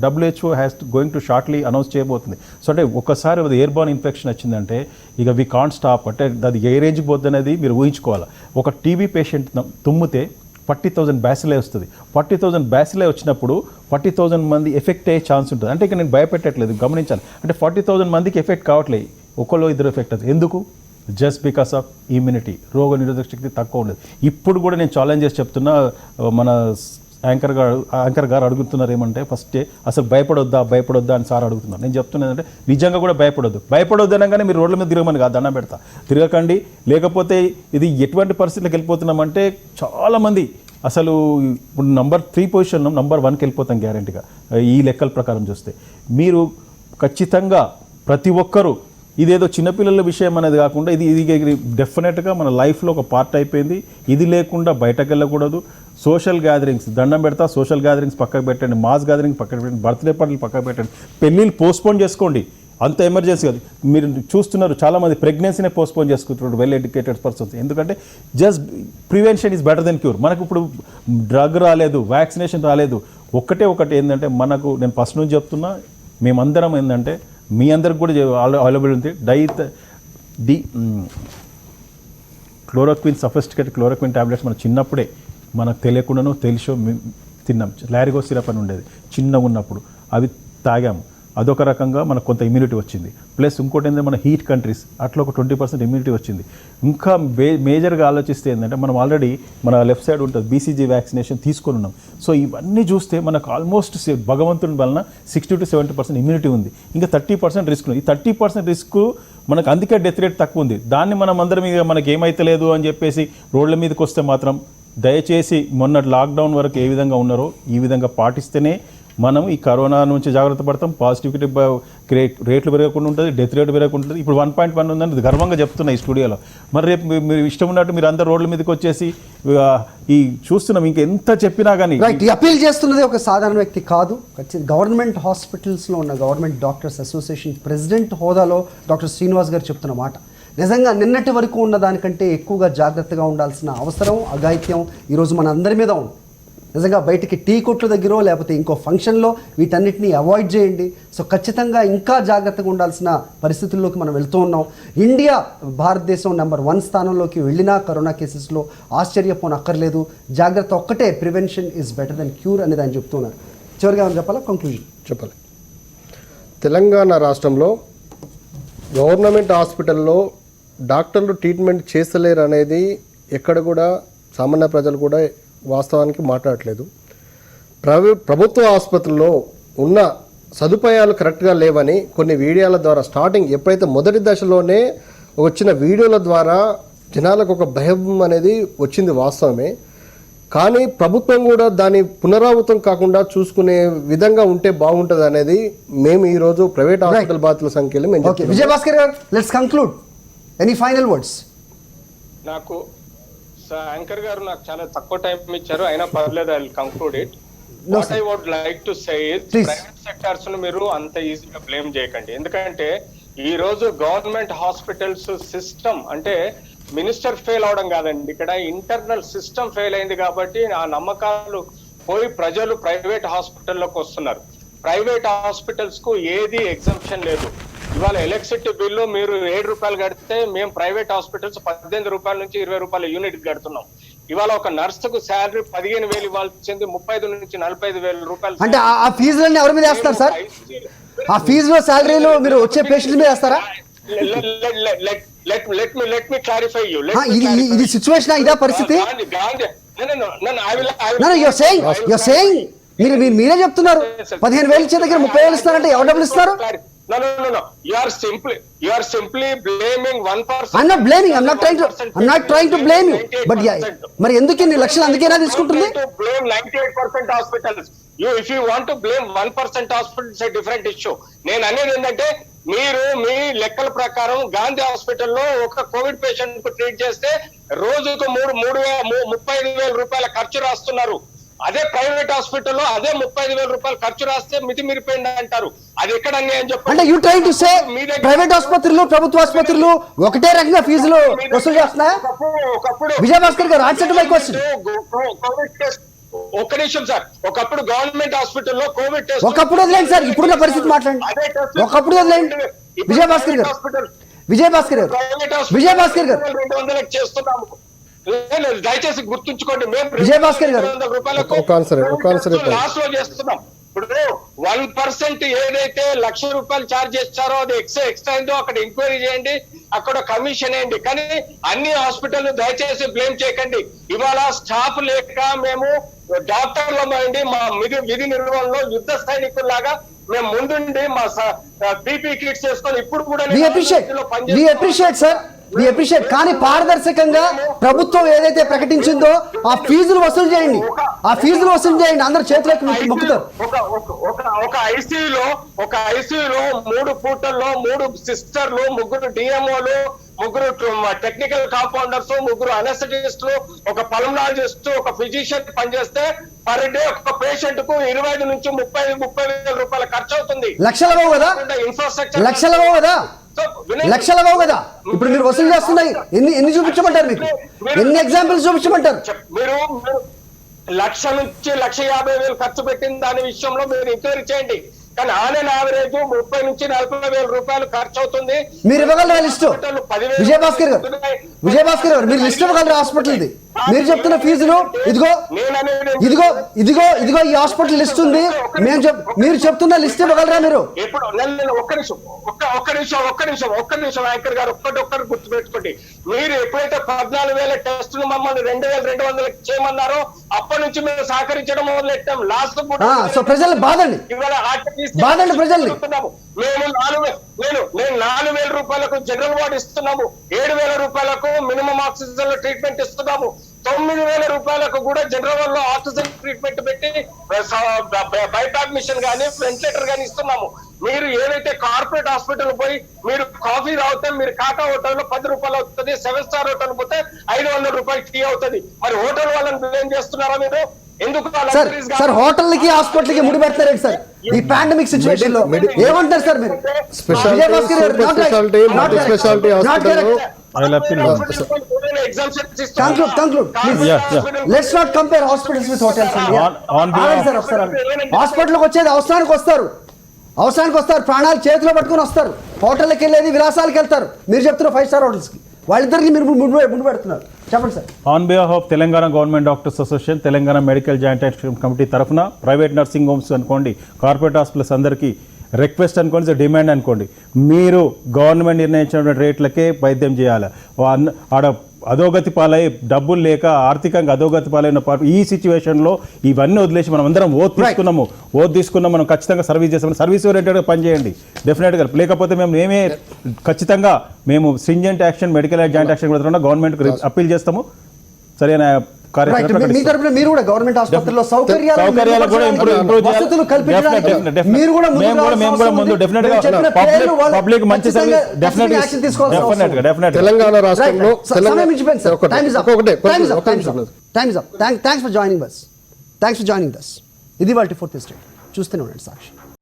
WHO has going to shortly announce చేయబోతుంది. సో అంటే ఒకసారి అది ఎయిర్బార్న్ ఇన్ఫెక్షన్ వచ్చిందంటే ఇక వీ కాంట్ స్టాప్. అంటే అది ఏ రేంజ్కి పోద్ది అనేది మీరు ఊహించుకోవాలి. ఒక టీబీ పేషెంట్ తుమ్మితే 40,000 బ్యాసిలే వస్తుంది. 40,000 బ్యాసిలే వచ్చినప్పుడు 40,000 మంది ఎఫెక్ట్ అయ్యే ఛాన్స్ ఉంటుంది. అంటే ఇక నేను భయపెట్టట్లేదు, గమనించాలి. అంటే 40,000 మందికి ఎఫెక్ట్ కావట్లేదు, ఒకళ్ళు ఇద్దరు ఎఫెక్ట్ అవుతుంది. ఎందుకు? జస్ట్ బికాస్ ఆఫ్ ఇమ్యూనిటీ, రోగ నిరోధక శక్తి తక్కువ ఉండదు. ఇప్పుడు కూడా నేను ఛాలెంజ్ చేసి చెప్తున్నా, మన యాంకర్ గారు అడుగుతున్నారు ఏమంటే ఫస్ట్ అసలు భయపడొద్దా అని సార్ అడుగుతున్నారు. నేను చెప్తున్నది అంటే నిజంగా కూడా భయపడొద్దు అనగానే మీరు రోడ్ల మీద తిరగమని కాదు, దండం పెడతా, తిరగకండి. లేకపోతే ఇది ఎటువంటి పరిస్థితులకు వెళ్ళిపోతున్నామంటే చాలామంది అసలు ఇప్పుడు నంబర్ 3 పొజిషన్ నంబర్ 1కి వెళ్ళిపోతాం గ్యారెంటీగా ఈ లెక్కల ప్రకారం చూస్తే. మీరు ఖచ్చితంగా ప్రతి ఒక్కరూ ఇదేదో చిన్నపిల్లల విషయం అనేది కాకుండా ఇది డెఫినెట్గా మన లైఫ్లో ఒక పార్ట్ అయిపోయింది. ఇది లేకుండా బయటకు వెళ్ళకూడదు. సోషల్ గ్యాదరింగ్స్ దండం పెడతా, సోషల్ గ్యాదరింగ్స్ పక్కకు పెట్టండి, మాస్ గ్యాదరింగ్ పక్కకు పెట్టండి, బర్త్డే పార్టీలు పక్కకు పెట్టండి, పెళ్ళిళ్ళు పోస్ట్పోన్ చేసుకోండి. అంత ఎమర్జెన్సీ కాదు. మీరు చూస్తున్నారు చాలామంది ప్రెగ్నెన్సీనే పోస్ట్పోన్ చేసుకుంటున్నారు, వెల్ ఎడ్యుకేటెడ్ పర్సన్స్. ఎందుకంటే just prevention is better than cure. మనకు ఇప్పుడు డ్రగ్ రాలేదు, వ్యాక్సినేషన్ రాలేదు. ఒకటి ఏంటంటే మనకు, నేను ఫస్ట్ నుంచి చెప్తున్నా, మేమందరం ఏంటంటే మీ అందరికి కూడా అవైలబుల్ ఉంది క్లోరోక్విన్, సఫిస్టికేటెడ్ క్లోరోక్విన్ ట్యాబ్లెట్స్. మన చిన్నప్పుడే మనకు తెలియకుండానో తెలిసో తిన్నాం. లారిగో సిరప్ అని ఉండేది చిన్నగా ఉన్నప్పుడు, అవి తాగాము. అదొక రకంగా మనకు కొంత ఇమ్యూనిటీ వచ్చింది. ప్లస్ ఇంకోటి ఏంటంటే మన హీట్ కంట్రీస్ అట్లా ఒక 20% ఇమ్యూనిటీ వచ్చింది. ఇంకా మేజర్గా ఆలోచిస్తే ఏంటంటే మనం ఆల్రెడీ మన లెఫ్ట్ సైడ్ ఉంటుంది BCG వ్యాక్సినేషన్ తీసుకొని ఉన్నాం. సో ఇవన్నీ చూస్తే మనకు ఆల్మోస్ట్ భగవంతుని వలన 60 to 70% ఇమ్యూనిటీ ఉంది. ఇంకా 30% రిస్క్ ఉంది. ఈ 30% రిస్క్ మనకు అందుకే డెత్ రేట్ తక్కువ ఉంది. దాన్ని మనం అందరం ఇక మనకి ఏమైతే లేదు అని చెప్పేసి రోడ్ల మీదకి వస్తే మాత్రం దయచేసి మొన్నటి లాక్డౌన్ వరకు ఏ విధంగా ఉన్నారో ఈ విధంగా పాటిస్తేనే మనం ఈ కరోనా నుంచి జాగ్రత్త పడతాం. పాజిటివిటీ రేట్లు పెరగకుండా ఉంటుంది, డెత్ రేట్ పెరగకుండా ఉంటుంది. ఇప్పుడు 1.1 ఉందని గర్వంగా చెప్తున్నా ఈ స్టూడియోలో. మరి రేపు మీరు ఇష్టం ఉన్నట్టు మీరు అందరు రోడ్ల మీదకి వచ్చేసి ఈ చూస్తున్నాం. ఇంకా ఎంత చెప్పినా కానీ రైట్. ఈ అప్పీల్ చేస్తున్నది ఒక సాధారణ వ్యక్తి కాదు, గవర్నమెంట్ హాస్పిటల్స్లో ఉన్న గవర్నమెంట్ డాక్టర్స్ అసోసియేషన్ ప్రెసిడెంట్ హోదాలో డాక్టర్ శ్రీనివాస్ గారు చెప్తున్న మాట. నిజంగా నిన్నటి వరకు ఉన్న దానికంటే ఎక్కువగా జాగ్రత్తగా ఉండాల్సిన అవసరం, అఘాయిత్యం ఈరోజు మన అందరి మీద ఉంది. నిజంగా బయటికి టీ కొట్ల దగ్గర లేకపోతే ఇంకో ఫంక్షన్లో వీటన్నిటిని అవాయిడ్ చేయండి. సో ఖచ్చితంగా ఇంకా జాగ్రత్తగా ఉండాల్సిన పరిస్థితుల్లోకి మనం వెళ్తూ ఉన్నాం. ఇండియా, భారతదేశం నెంబర్ 1 స్థానంలోకి వెళ్ళినా కరోనా కేసెస్లో ఆశ్చర్యపోనక్కర్లేదు. జాగ్రత్త ఒక్కటే, prevention is better than cure అనేది ఆయన చెప్తున్నారు. చివరిగా ఏమైనా చెప్పాలా? కంక్లూజన్ చెప్పాలి. తెలంగాణ రాష్ట్రంలో గవర్నమెంట్ హాస్పిటల్లో డాక్టర్లు ట్రీట్మెంట్ చేస్తలేరు అనేది ఎక్కడ కూడా సామాన్య ప్రజలు కూడా వాస్తవానికి మాట్లాడట్లేదు. ప్రభుత్వ ఆసుపత్రుల్లో ఉన్న సదుపాయాలు కరెక్ట్గా లేవని కొన్ని వీడియోల ద్వారా స్టార్టింగ్ ఎప్పుడైతే మొదటి దశలోనే వచ్చిన వీడియోల ద్వారా జనాలకు ఒక భయం అనేది వచ్చింది వాస్తవమే. కానీ ప్రభుత్వం కూడా దాని పునరావృతం కాకుండా చూసుకునే విధంగా ఉంటే బాగుంటుంది అనేది మేము ఈరోజు ప్రైవేట్ హాస్పిటల్ బాధితుల సంఖ్యలో మేము విజయభాస్కర్ గారు, let's conclude. Any final words? నాకు యాంకర్ గారు నాకు చాలా తక్కువ టైం ఇచ్చారు, అయినా పర్లేదు, I will conclude it. What I would like to say is, private sectors ను మీరు అంత ఈజీగా బ్లేమ్ చేయకండి. ఎందుకంటే ఈ రోజు గవర్నమెంట్ హాస్పిటల్స్ సిస్టమ్ అంటే మినిస్టర్ ఫెయిల్ అవడం కాదండి, ఇక్కడ ఇంటర్నల్ సిస్టమ్ ఫెయిల్ అయింది. కాబట్టి ఆ నమ్మకాలు పోయి ప్రజలు ప్రైవేట్ హాస్పిటల్లోకి వస్తున్నారు. ప్రైవేట్ హాస్పిటల్స్ కు ఏది ఎగ్జంప్షన్ లేదు. ఇవాళ ఎలక్ట్రిసిటీ బిల్లు మీరు 7 రూపాయలు కడితే మేము ప్రైవేట్ హాస్పిటల్స్ 18 రూపాయల నుంచి 20 రూపాయల యూనిట్ కడుతున్నాం. ఇవాళ ఒక నర్సుకు శాలరీ 15,000 ఇవ్వాల్సింది 35 నుంచి 45,000 రూపాయలు. అంటే ఆ ఫీజులన్నీ ఎవరి మీద వేస్తారు సార్? ఆ ఫీజులో శాలరీలో మీరు వచ్చే పేషెంట్ల మీద వేస్తారా? let me clarify you. ఇది సిచ్యువేషన్, ఇదా పరిస్థితి? మీరే చెప్తున్నారు 15,000 ఇచ్చే దగ్గర 30,000 ఇస్తారంటే ఎవరు డబ్బులు ఇస్తారు? No. You are simply blaming one person. I'm not blaming. I'm not trying to blame you. But yeah, మరి ఎందుకు ఇన్ని లక్షలు అందుకేనా తీసుకుంటుంది? Blame 98% hospitals. If you want to blame 1% hospital it's different issue. నేను అనేది ఏంటంటే మీరు మీ లెక్కల ప్రకారం గాంధీ హాస్పిటల్లో ఒక కోవిడ్ పేషెంట్ కు ట్రీట్ చేస్తే రోజుకు 35,000 రూపాయల ఖర్చు రాస్తున్నారు. అదే ప్రైవేట్ హాస్పిటల్లో అదే 35,000 రూపాయలు ఖర్చు రాస్తే మితిమీరిపోయింది అంటారు. అది ఎక్కడ అన్యాయం చెప్పండి? అంటే you trying to say private ఆసుపత్రులు ప్రభుత్వ ఆసుపత్రులు ఒకటే రకంగా ఫీజులు వసూలు చేస్తున్నాయా? విజయభాస్కర్ గారు answer my question. Covid test ఒక్క నిమిషం సార్. ఒకప్పుడు గవర్నమెంట్ హాస్పిటల్లో కోవిడ్ టెస్ట్ ఒకప్పుడు వదిలేండి సార్, ఇప్పుడున్న పరిస్థితి మాట్లాడండి. ఒకప్పుడు వదిలేండి. విజయభాస్కర్ గారు విజయభాస్కర్ గారు విజయభాస్కర్ గారు 200 చేస్తున్నాము. దయచేసి గుర్తుంచుకోండి, మేము విజయభాస్కర్ గారు 200 రూపాయలకు ఒక ఆన్సర్ లాస్ లో చేస్తున్నాం. ఇప్పుడు 1% ఏదైతే ₹1,00,000 ఛార్జ్ చేస్తారో అది ఎక్స్ట్రా అయిందో అక్కడ ఎంక్వైరీ చేయండి, అక్కడ కమిషన్ వేయండి. కానీ అన్ని హాస్పిటల్ దయచేసి బ్లేమ్ చేయకండి. ఇవాళ స్టాఫ్ లేక మేము డాక్టర్లమైంది మా విధి నిర్వహణలో యుద్ధ సైనికుల్లాగా మేము ముందుండి మా పీపీ కిట్స్ చేసుకొని ఇప్పుడు కూడా వి అప్రిషియేట్ కానీ పారదర్శకంగా ప్రభుత్వం ఏదైతే ప్రకటించిందో ఆ ఫీజులు వసూలు చేయండి, అందరు చేతులకు మొక్కుతారు. ఒక ఐసీయూలో 3 పూటల్లో 3 సిస్టర్లు, 3 డిఎంఓలు, 3 టెక్నికల్ కాంపౌండర్స్, 3 అనెస్థెటిస్టులు, ఒక పల్మనాలజిస్ట్, ఒక ఫిజిషియన్ పనిచేస్తే పర్ డే ఒక పేషెంట్ కు 25 నుంచి 30,000 రూపాయల ఖర్చు అవుతుంది. లక్షలవో కదా. ఇప్పుడు మీరు వసూలు చేస్తున్నాయి ఎన్ని చూపించమంటారు? మీకు ఎన్ని ఎగ్జాంపుల్స్ చూపించమంటారు? మీరు 1,00,000 నుంచి 1,50,000 ఖర్చు పెట్టిన దాని విషయంలో మీరు ఎంక్వైరీ చేయండి. కానీ ఆన్ అండ్ యావరేజ్ 30 నుంచి 40,000 రూపాయలు ఖర్చు అవుతుంది. మీరు ఇవ్వగలరా లిస్టు? విజయభాస్కర్ గారు మీరు లిస్ట్ ఇవ్వగలరా హాస్పిటల్ది? మీరు చెప్తున్న ఫీజులు ఇదిగో ఈ హాస్పిటల్ లిస్ట్ ఉంది, మీరు చెప్తున్న లిస్ట్ ఇవ్వగలరా మీరు? ఇప్పుడు ఒక్క నిమిషం యాంకర్ గారు ఒక్కటి గుర్తుపెట్టుకోండి. మీరు ఎప్పుడైతే 14,000 టెస్టులు మమ్మల్ని 2,200 చేయమన్నారో అప్పటి నుంచి మేము సహకరించడం మొదలెట్టాం. లాస్ట్ ప్రజలు బాధండి ప్రజల్ని. మేము 4,000 రూపాయలకు జనరల్ వార్డు ఇస్తున్నాము, 7,000 రూపాయలకు మినిమం ఆక్సిజన్ లో ట్రీట్మెంట్ ఇస్తున్నాము, 9,000 రూపాయలకు కూడా జనరల్ వార్డు లో ఆక్సిజన్ ట్రీట్మెంట్ పెట్టి బైపాక్ మిషన్ గానీ వెంటిలేటర్ గానీ ఇస్తున్నాము. మీరు ఏదైతే కార్పొరేట్ హాస్పిటల్ పోయి మీరు కాఫీ తాగితే మీరు కాకా హోటల్లో 10 రూపాయలు అవుతుంది, 7 స్టార్ హోటల్ పోతే 500 రూపాయలు టీ అవుతుంది. మరి హోటల్ వాళ్ళని బ్లేమ్ చేస్తున్నారా మీరు? ఎందుకు సార్ హోటల్కి హాస్పిటల్కి ముడి పెడతారేంటి సార్ ఈ పాండమిక్ సిచ్యువేషన్ లో? ఏమంటారు సార్ మీరు? Let's not compare hospitals with hotels. హాస్పిటల్కి వచ్చేది అవసరానికి వస్తారు, ప్రాణాలు చేతిలో పట్టుకుని వస్తారు. హోటల్కి వెళ్ళేది విలాసాలకు వెళ్తారు. మీరు చెప్తున్న 5 స్టార్ హోటల్స్కి వాళ్ళిద్దరికి మీరు ముందు పెడుతున్నారు. చెప్పండి sir. On behalf of Telangana government doctors association, Telangana medical joint action committee తరఫున ప్రైవేట్ నర్సింగ్ హోమ్స్ అనుకోండి, కార్పొరేట్ హాస్పిటల్స్ అందరికీ రిక్వెస్ట్ అనుకోండి, డిమాండ్ అనుకోండి, మీరు గవర్నమెంట్ నిర్ణయించిన రేట్లకే వైద్యం చేయాలి. ఆడ అధోగతి పాలై డబ్బులు లేక ఆర్థికంగా అధోగతి పాలైన ఈ సిచ్యువేషన్లో ఇవన్నీ వదిలేసి మనం అందరం ఓత్ తీసుకున్నాం మనం ఖచ్చితంగా సర్వీస్ చేస్తాం. సర్వీస్ ఓరియంటెడ్గా పనిచేయండి డెఫినెట్గా. లేకపోతే మేమే ఖచ్చితంగా మేము stringent action medical joint action గవర్నమెంట్కి అప్పీల్ చేస్తాము. సరైన మీరు కూడా గవర్నమెంట్ ఆసుపత్రుల్లో సౌకర్యాలు కూడా వసతులు కల్పించడానికి మీరు కూడా ముందు పబ్లిక్ మంచి సర్వీస్ తెలంగాణ రాష్ట్రంలో థ్యాంక్స్ ఫర్ జాయినింగ్ us. ఇది వాళ్ళ 4th Estate. చూస్తూనే ఉండండి సాక్షి.